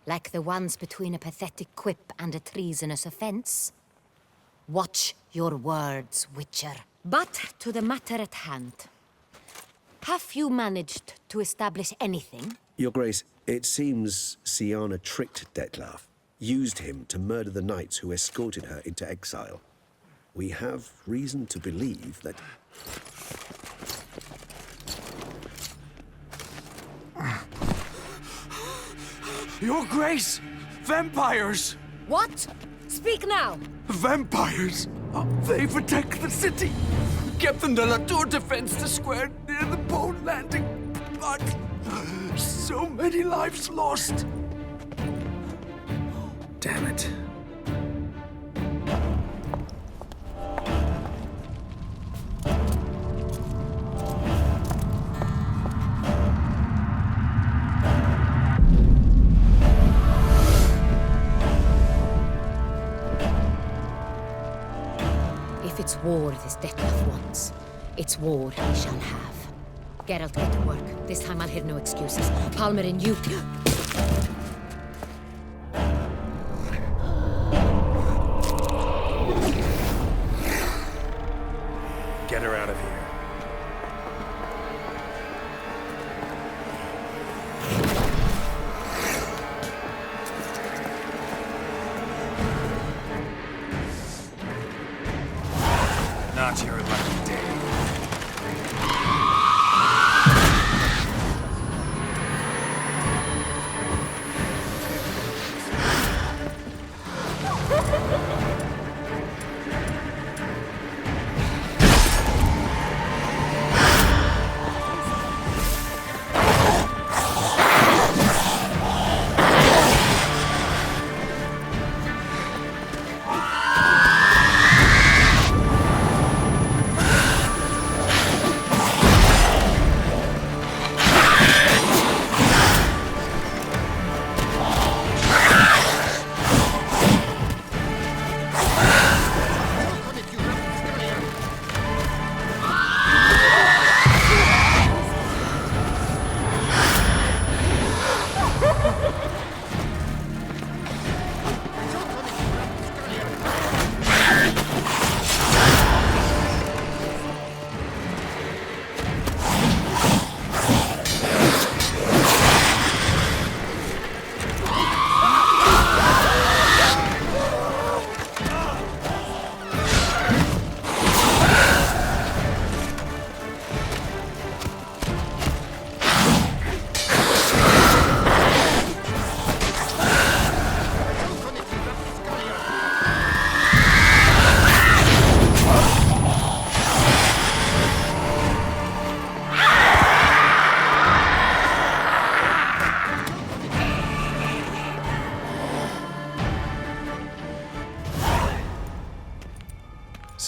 Like the ones between a pathetic quip and a treasonous offense. Watch your words, Witcher. But to the matter at hand. Have you managed to establish anything? Your Grace, it seems Siana tricked Detlaf, used him to murder the knights who escorted her into exile. We have reason to believe that... Your Grace! Vampires! What? Speak now! Vampires! They protect the city! Captain de la Tour defends the square near the boat landing, but so many lives lost! Damn it. If it's war this Detlef wants, it's war he shall have. Geralt, get to work. This time I'll hear no excuses. Palmer and you... Get her out of here. Not your lucky day.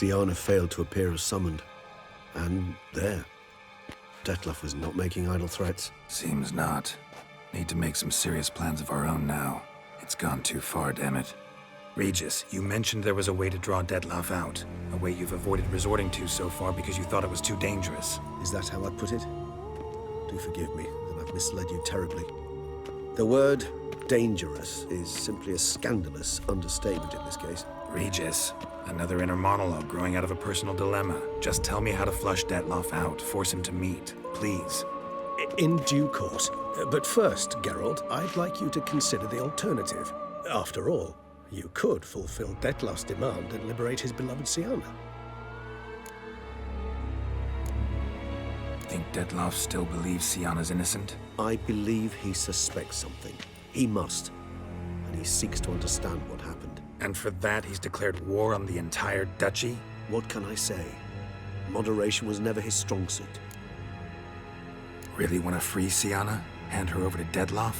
Siana failed to appear as summoned. And there. Detlef was not making idle threats. Seems not. Need to make some serious plans of our own now. It's gone too far, damn it. Regis, you mentioned there was a way to draw Detlef out. A way you've avoided resorting to so far because you thought it was too dangerous. Is that how I put it? Do forgive me that I've misled you terribly. The word dangerous is simply a scandalous understatement in this case. Regis, another inner monologue growing out of a personal dilemma. Just tell me how to flush Detlef out, force him to meet, please. In due course. But first, Geralt, I'd like you to consider the alternative. After all, you could fulfill Detlef's demand and liberate his beloved Siana. Think Detlef still believes Siana's innocent? I believe he suspects something. He must. And he seeks to understand what happened. And for that, he's declared war on the entire duchy? What can I say? Moderation was never his strong suit. Really want to free Siana? Hand her over to Detlef?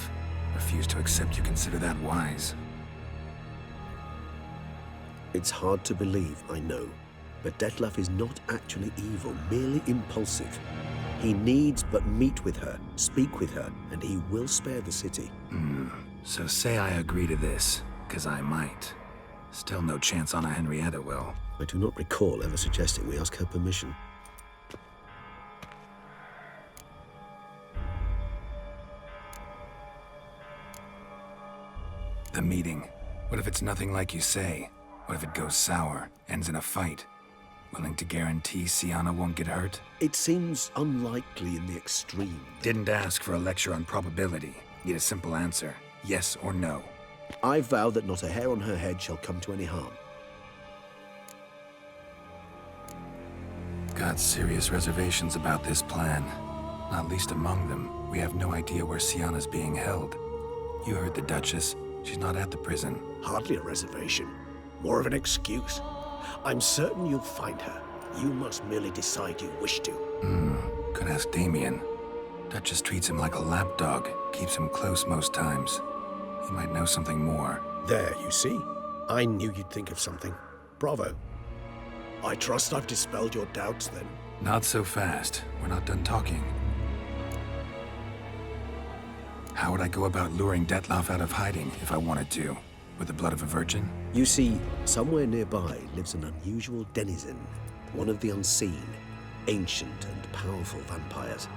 Refuse to accept you consider that wise. It's hard to believe, I know. But Detlef is not actually evil, merely impulsive. He needs but meet with her, speak with her, and he will spare the city. So say I agree to this, 'cause I might. Still no chance Anna Henrietta will. I do not recall ever suggesting we ask her permission. The meeting. What if it's nothing like you say? What if it goes sour, ends in a fight? Willing to guarantee Sienna won't get hurt? It seems unlikely in the extreme. Didn't ask for a lecture on probability. Need a simple answer. Yes or no. I vow that not a hair on her head shall come to any harm. Got serious reservations about this plan. Not least among them, we have no idea where Sienna's being held. You heard the Duchess. She's not at the prison. Hardly a reservation. More of an excuse. I'm certain you'll find her. You must merely decide you wish to. Could ask Damien. Duchess treats him like a lapdog. Keeps him close most times. He might know something more. There, you see? I knew you'd think of something. Bravo. I trust I've dispelled your doubts, then. Not so fast. We're not done talking. How would I go about luring Detloff out of hiding if I wanted to? With the blood of a virgin? You see, somewhere nearby lives an unusual denizen, one of the unseen, ancient and powerful vampires,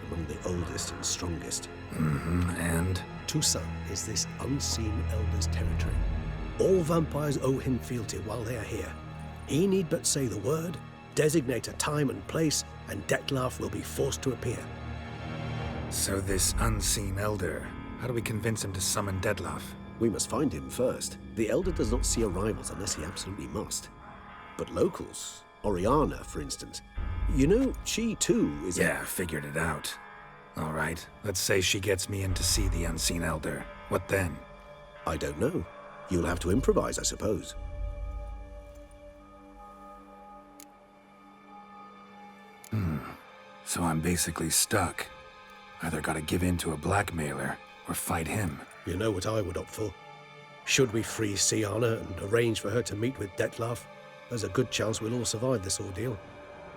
among the oldest and strongest. And? Toussaint is this unseen elder's territory. All vampires owe him fealty while they are here. He need but say the word, designate a time and place, and Detloff will be forced to appear. So this unseen elder, how do we convince him to summon Detloff? We must find him first. The elder does not see arrivals unless he absolutely must. But locals, Oriana, for instance, you know, she too is Yeah, figured it out. All right, let's say she gets me in to see the unseen elder. What then? I don't know. You'll have to improvise, I suppose. So I'm basically stuck. Either gotta give in to a blackmailer, or fight him. You know what I would opt for. Should we free Sienna and arrange for her to meet with Detloff, there's a good chance we'll all survive this ordeal.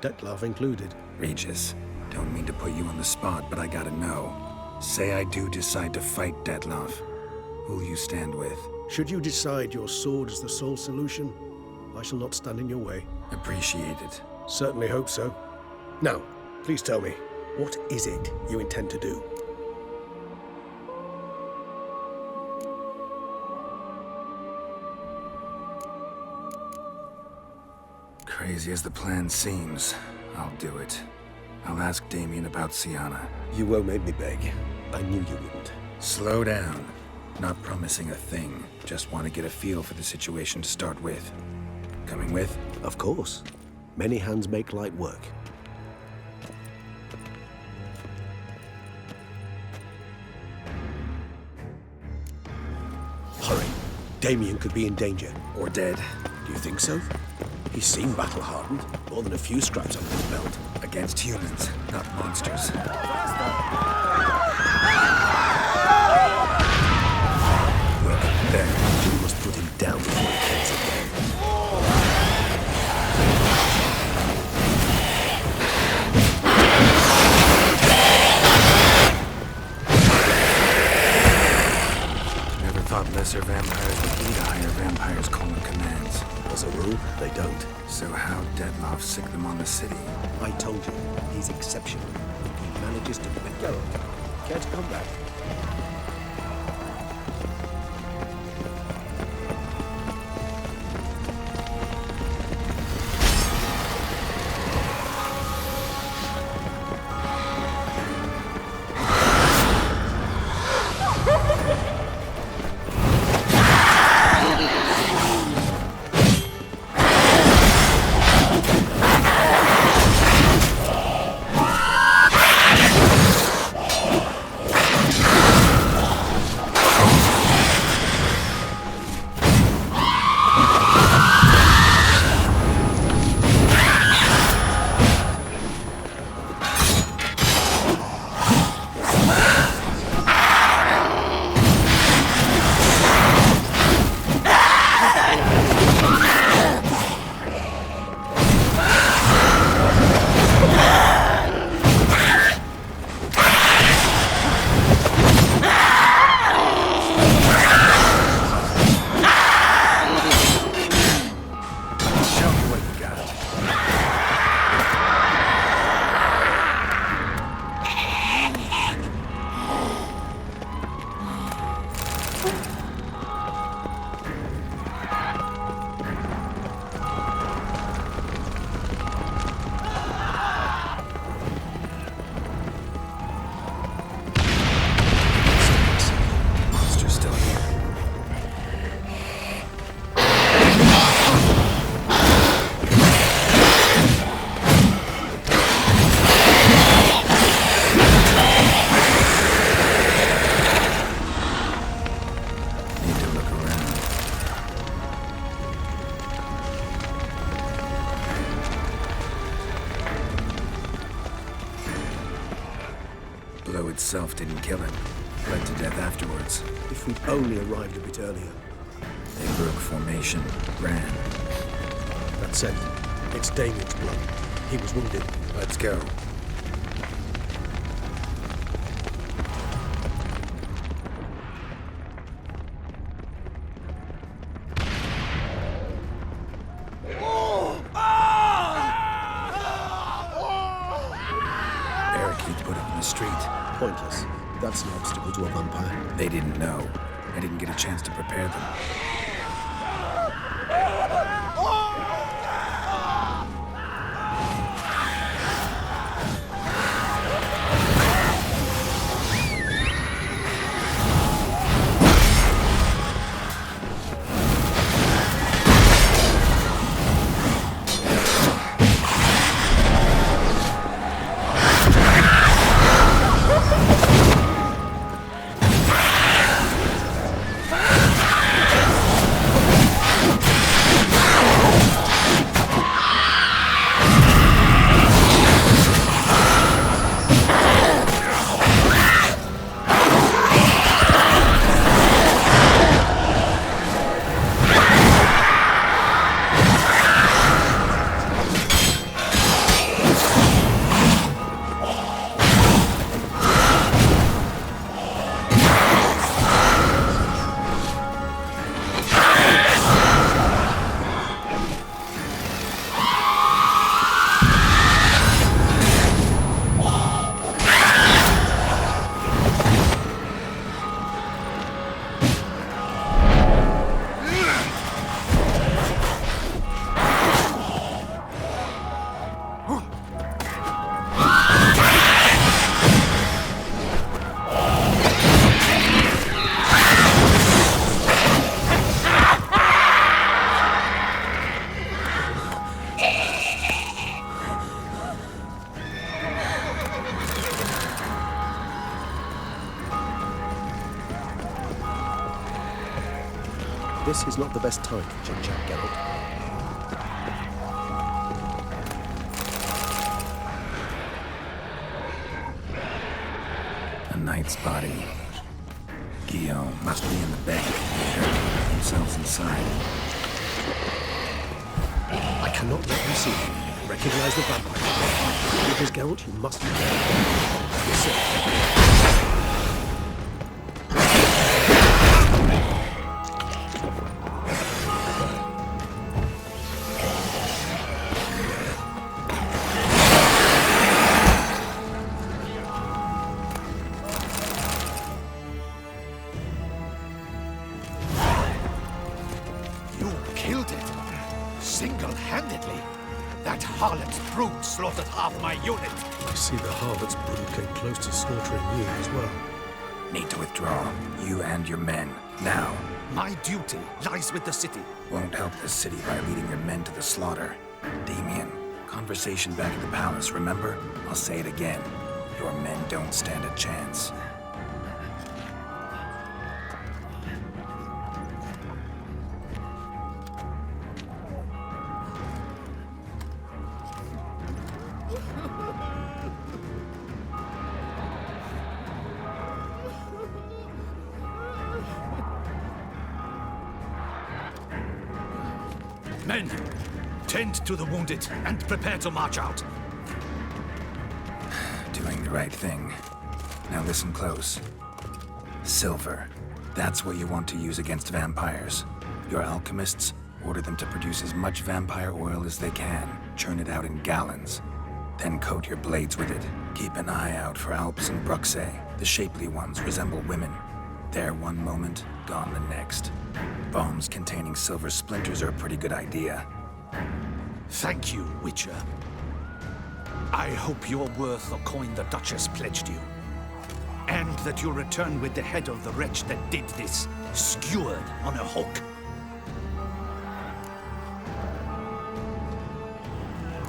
Detloff included. Regis, don't mean to put you on the spot, but I gotta know. Say I do decide to fight Detloff. Who'll you stand with? Should you decide your sword is the sole solution, I shall not stand in your way. Appreciate it. Certainly hope so. Now, please tell me, what is it you intend to do? Crazy as the plan seems, I'll do it. I'll ask Damien about Sienna. You won't make me beg. I knew you wouldn't. Slow down. Not promising a thing. Just want to get a feel for the situation to start with. Coming with? Of course. Many hands make light work. Hurry. Damien could be in danger. Or dead. Do you think so? He seemed battle-hardened. More than a few scraps under his belt. Against humans, not monsters. There. We must put him down before he kills again. Never thought lesser vampires would heed a higher vampire's call and commands. As a rule, they don't. So how'd Detloff sick them on the city? I told you, he's exceptional. He manages to let go. Care to come back? itself didn't kill him. Bled to death afterwards. If we'd only arrived a bit earlier. They broke formation, ran. That's it. It's Damien's blood. He was wounded. Let's go. Barricades put up in the street. Pointless. That's an obstacle to a vampire. They didn't know. I didn't get a chance to prepare them. This is not the best time for chit-chat, Geralt. A knight's body. Guillaume must be in the bank. Themselves inside. I cannot let them see you. Recognize the vampire. Because, Geralt, you must be careful. Yes, sir. Single-handedly? That harlot's brood slaughtered half my unit. I see the harlot's brood came close to slaughtering you as well. Need to withdraw. You and your men. Now. My duty lies with the city. Won't help the city by leading your men to the slaughter. Damien, conversation back at the palace, remember? I'll say it again. Your men don't stand a chance. Men, tend to the wounded and prepare to march out. Doing the right thing. Now listen close. Silver. That's what you want to use against vampires. Your alchemists, order them to produce as much vampire oil as they can. Churn it out in gallons. Then coat your blades with it. Keep an eye out for Alps and Bruxae. The shapely ones resemble women. There one moment, gone the next. Bombs containing silver splinters are a pretty good idea. Thank you, Witcher. I hope you're worth the coin the Duchess pledged you. And that you'll return with the head of the wretch that did this, skewered on a hook.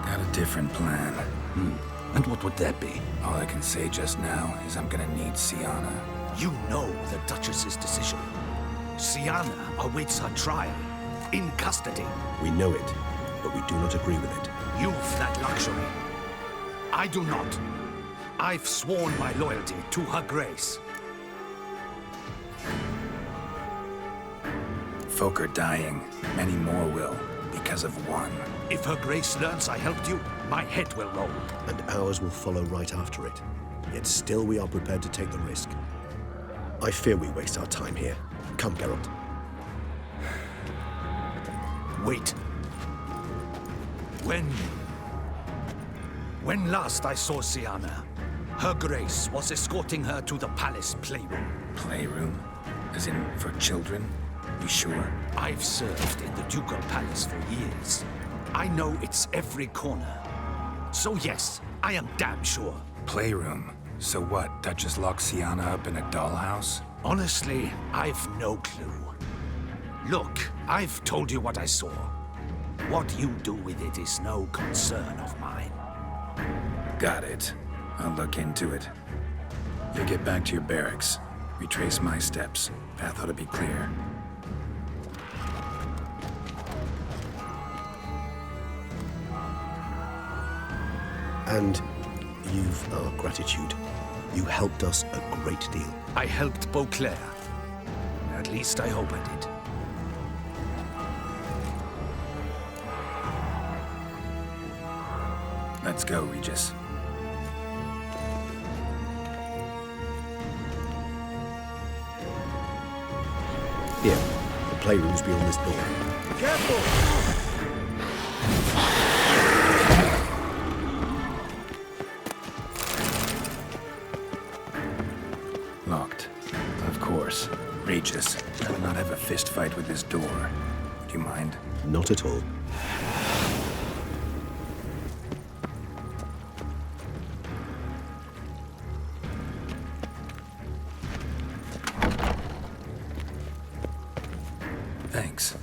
Got a different plan. And what would that be? All I can say just now is I'm gonna need Sienna. You know the Duchess's decision. Sienna awaits her trial, in custody. We know it, but we do not agree with it. You've that luxury. I do not. I've sworn my loyalty to Her Grace. Folk are dying. Many more will, because of one. If Her Grace learns I helped you, my head will roll. And ours will follow right after it. Yet still we are prepared to take the risk. I fear we waste our time here. Come, Geralt. Wait. When last I saw Sienna, Her Grace was escorting her to the palace playroom. Playroom? As in, for children? You sure? I've served in the Ducal Palace for years. I know it's every corner. So yes, I am damn sure. Playroom? So what, Duchess locked Sienna up in a dollhouse? Honestly, I've no clue. Look, I've told you what I saw. What you do with it is no concern of mine. Got it. I'll look into it. You get back to your barracks. Retrace my steps. Path ought to be clear. And you've our gratitude. You helped us a great deal. I helped Beauclair. At least I hope I did. Let's go, Regis. Here, the playroom's beyond this door. Careful! Locked. Of course. Regis, I will not have a fist fight with this door. Do you mind? Not at all. Thanks.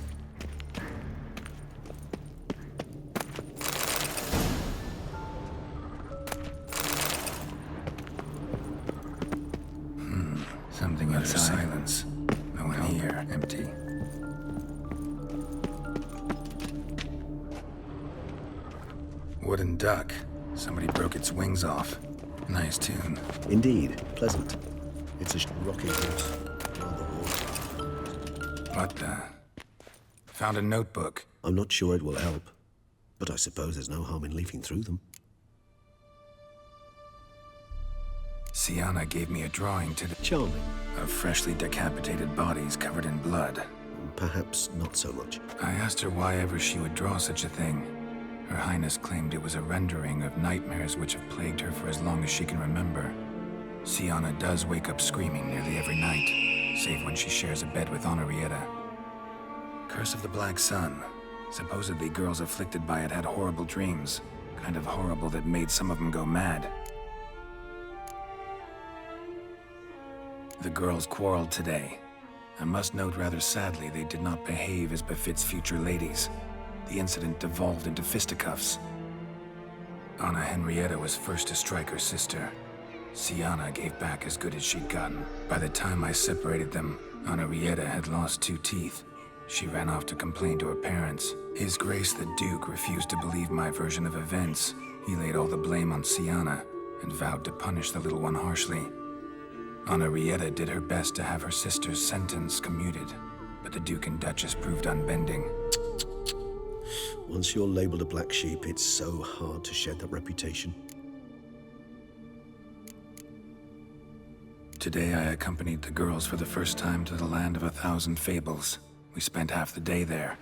Something utter silence. No one here. Empty. Wooden duck. Somebody broke its wings off. Nice tune. Indeed. Pleasant. It's a rocking horse. Rather warm. What the? Found a notebook. I'm not sure it will help. But I suppose there's no harm in leafing through them. Sienna gave me a drawing to the... Charming. Of freshly decapitated bodies covered in blood. Perhaps not so much. I asked her why ever she would draw such a thing. Her Highness claimed it was a rendering of nightmares which have plagued her for as long as she can remember. Sienna does wake up screaming nearly every night, save when she shares a bed with Unedited. Curse of the Black Sun. Supposedly girls afflicted by it had horrible dreams. Kind of horrible that made some of them go mad. The girls quarreled today. I must note rather sadly they did not behave as befits future ladies. The incident devolved into fisticuffs. Anna Henrietta was first to strike her sister. Sienna gave back as good as she'd gotten. By the time I separated them, Henrietta had lost 2 teeth. She ran off to complain to her parents. His Grace the Duke refused to believe my version of events. He laid all the blame on Sienna and vowed to punish the little one harshly. Henrietta did her best to have her sister's sentence commuted, but the Duke and Duchess proved unbending. Once you're labeled a black sheep, it's so hard to shed that reputation. Today I accompanied the girls for the first time to the land of 1,000 fables. We spent half the day there.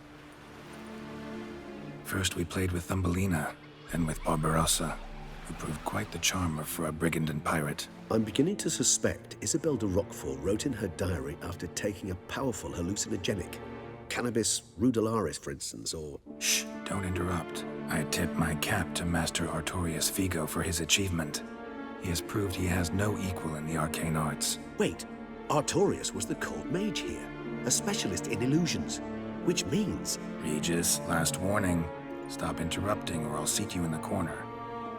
First we played with Thumbelina, then with Barbarossa, who proved quite the charmer for a brigand and pirate. I'm beginning to suspect Isabel de Roquefort wrote in her diary after taking a powerful hallucinogenic. Cannabis rudelaris, for instance, or... Shh, don't interrupt. I tip my cap to Master Artorius Figo for his achievement. He has proved he has no equal in the arcane arts. Wait, Artorius was the court mage here, a specialist in illusions, which means... Regis, last warning. Stop interrupting or I'll seat you in the corner.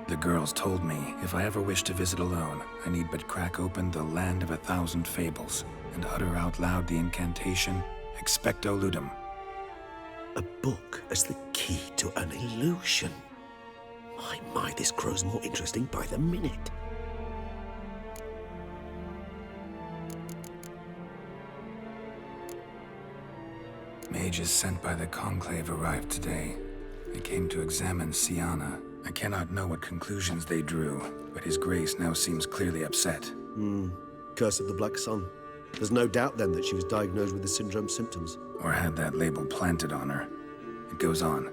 The girls told me if I ever wish to visit alone, I need but crack open the Land of 1,000 Fables and utter out loud the incantation, Expecto Ludum. A book as the key to an illusion. My, this grows more interesting by the minute. mages sent by the Conclave arrived today. They came to examine Siana. I cannot know what conclusions they drew, but His Grace now seems clearly upset. Curse of the Black Sun. There's no doubt then that she was diagnosed with the syndrome symptoms. Or had that label planted on her. It goes on.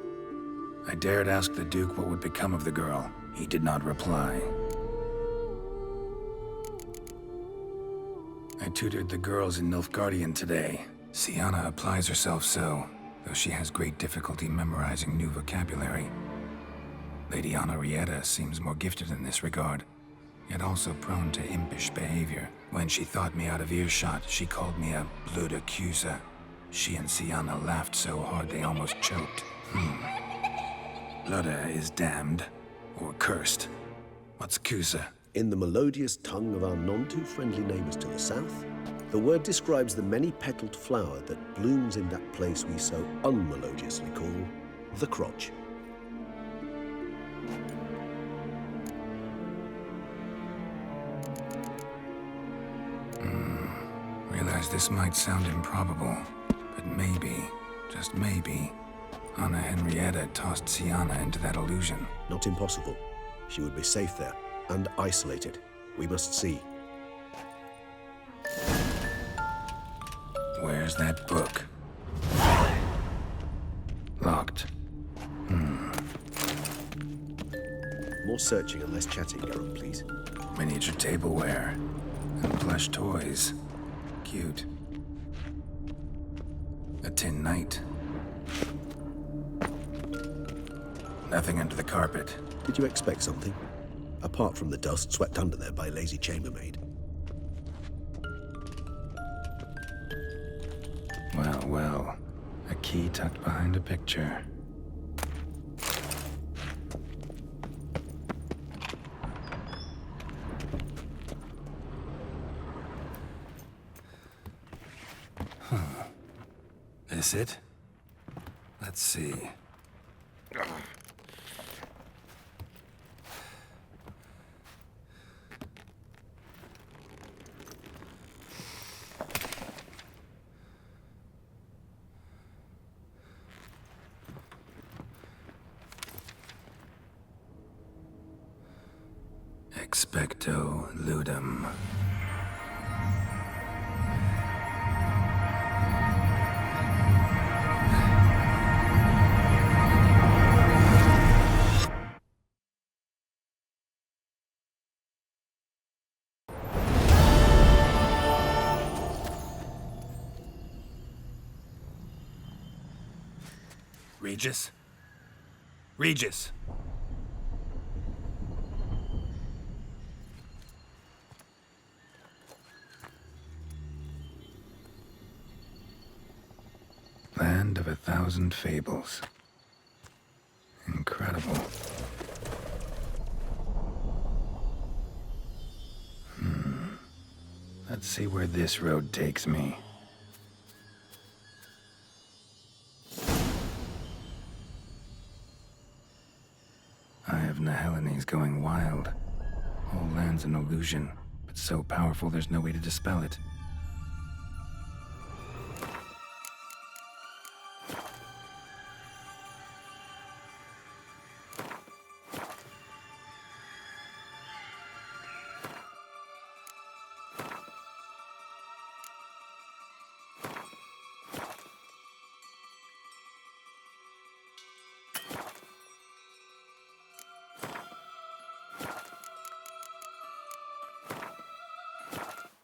I dared ask the Duke what would become of the girl. He did not reply. I tutored the girls in Nilfgaardian today. Siana applies herself so, though she has great difficulty memorizing new vocabulary. Lady Unedited seems more gifted in this regard, yet also prone to impish behavior. When she thought me out of earshot, she called me a blood accuser. She and Siana laughed so hard they almost choked. Ludda is damned, or cursed. What's Cusa? In the melodious tongue of our none-too-friendly neighbors to the south, the word describes the many-petaled flower that blooms in that place we so unmelodiously call the crotch. Realize this might sound improbable, but maybe, just maybe, Anna Henrietta tossed Siana into that illusion. Not impossible. She would be safe there, and isolated. We must see. Where's that book? Locked. More searching and less chatting, Geralt, please. Miniature tableware. And plush toys. Cute. A tin knight. Nothing under the carpet. Did you expect something? Apart from the dust swept under there by a lazy chambermaid. Well, well. A key tucked behind a picture. This it? Let's see. Expecto ludum. Regis? Regis! Land of 1,000 fables. Incredible. Let's see where this road takes me. Eye of Niheline's going wild. Whole land's an illusion, but so powerful there's no way to dispel it.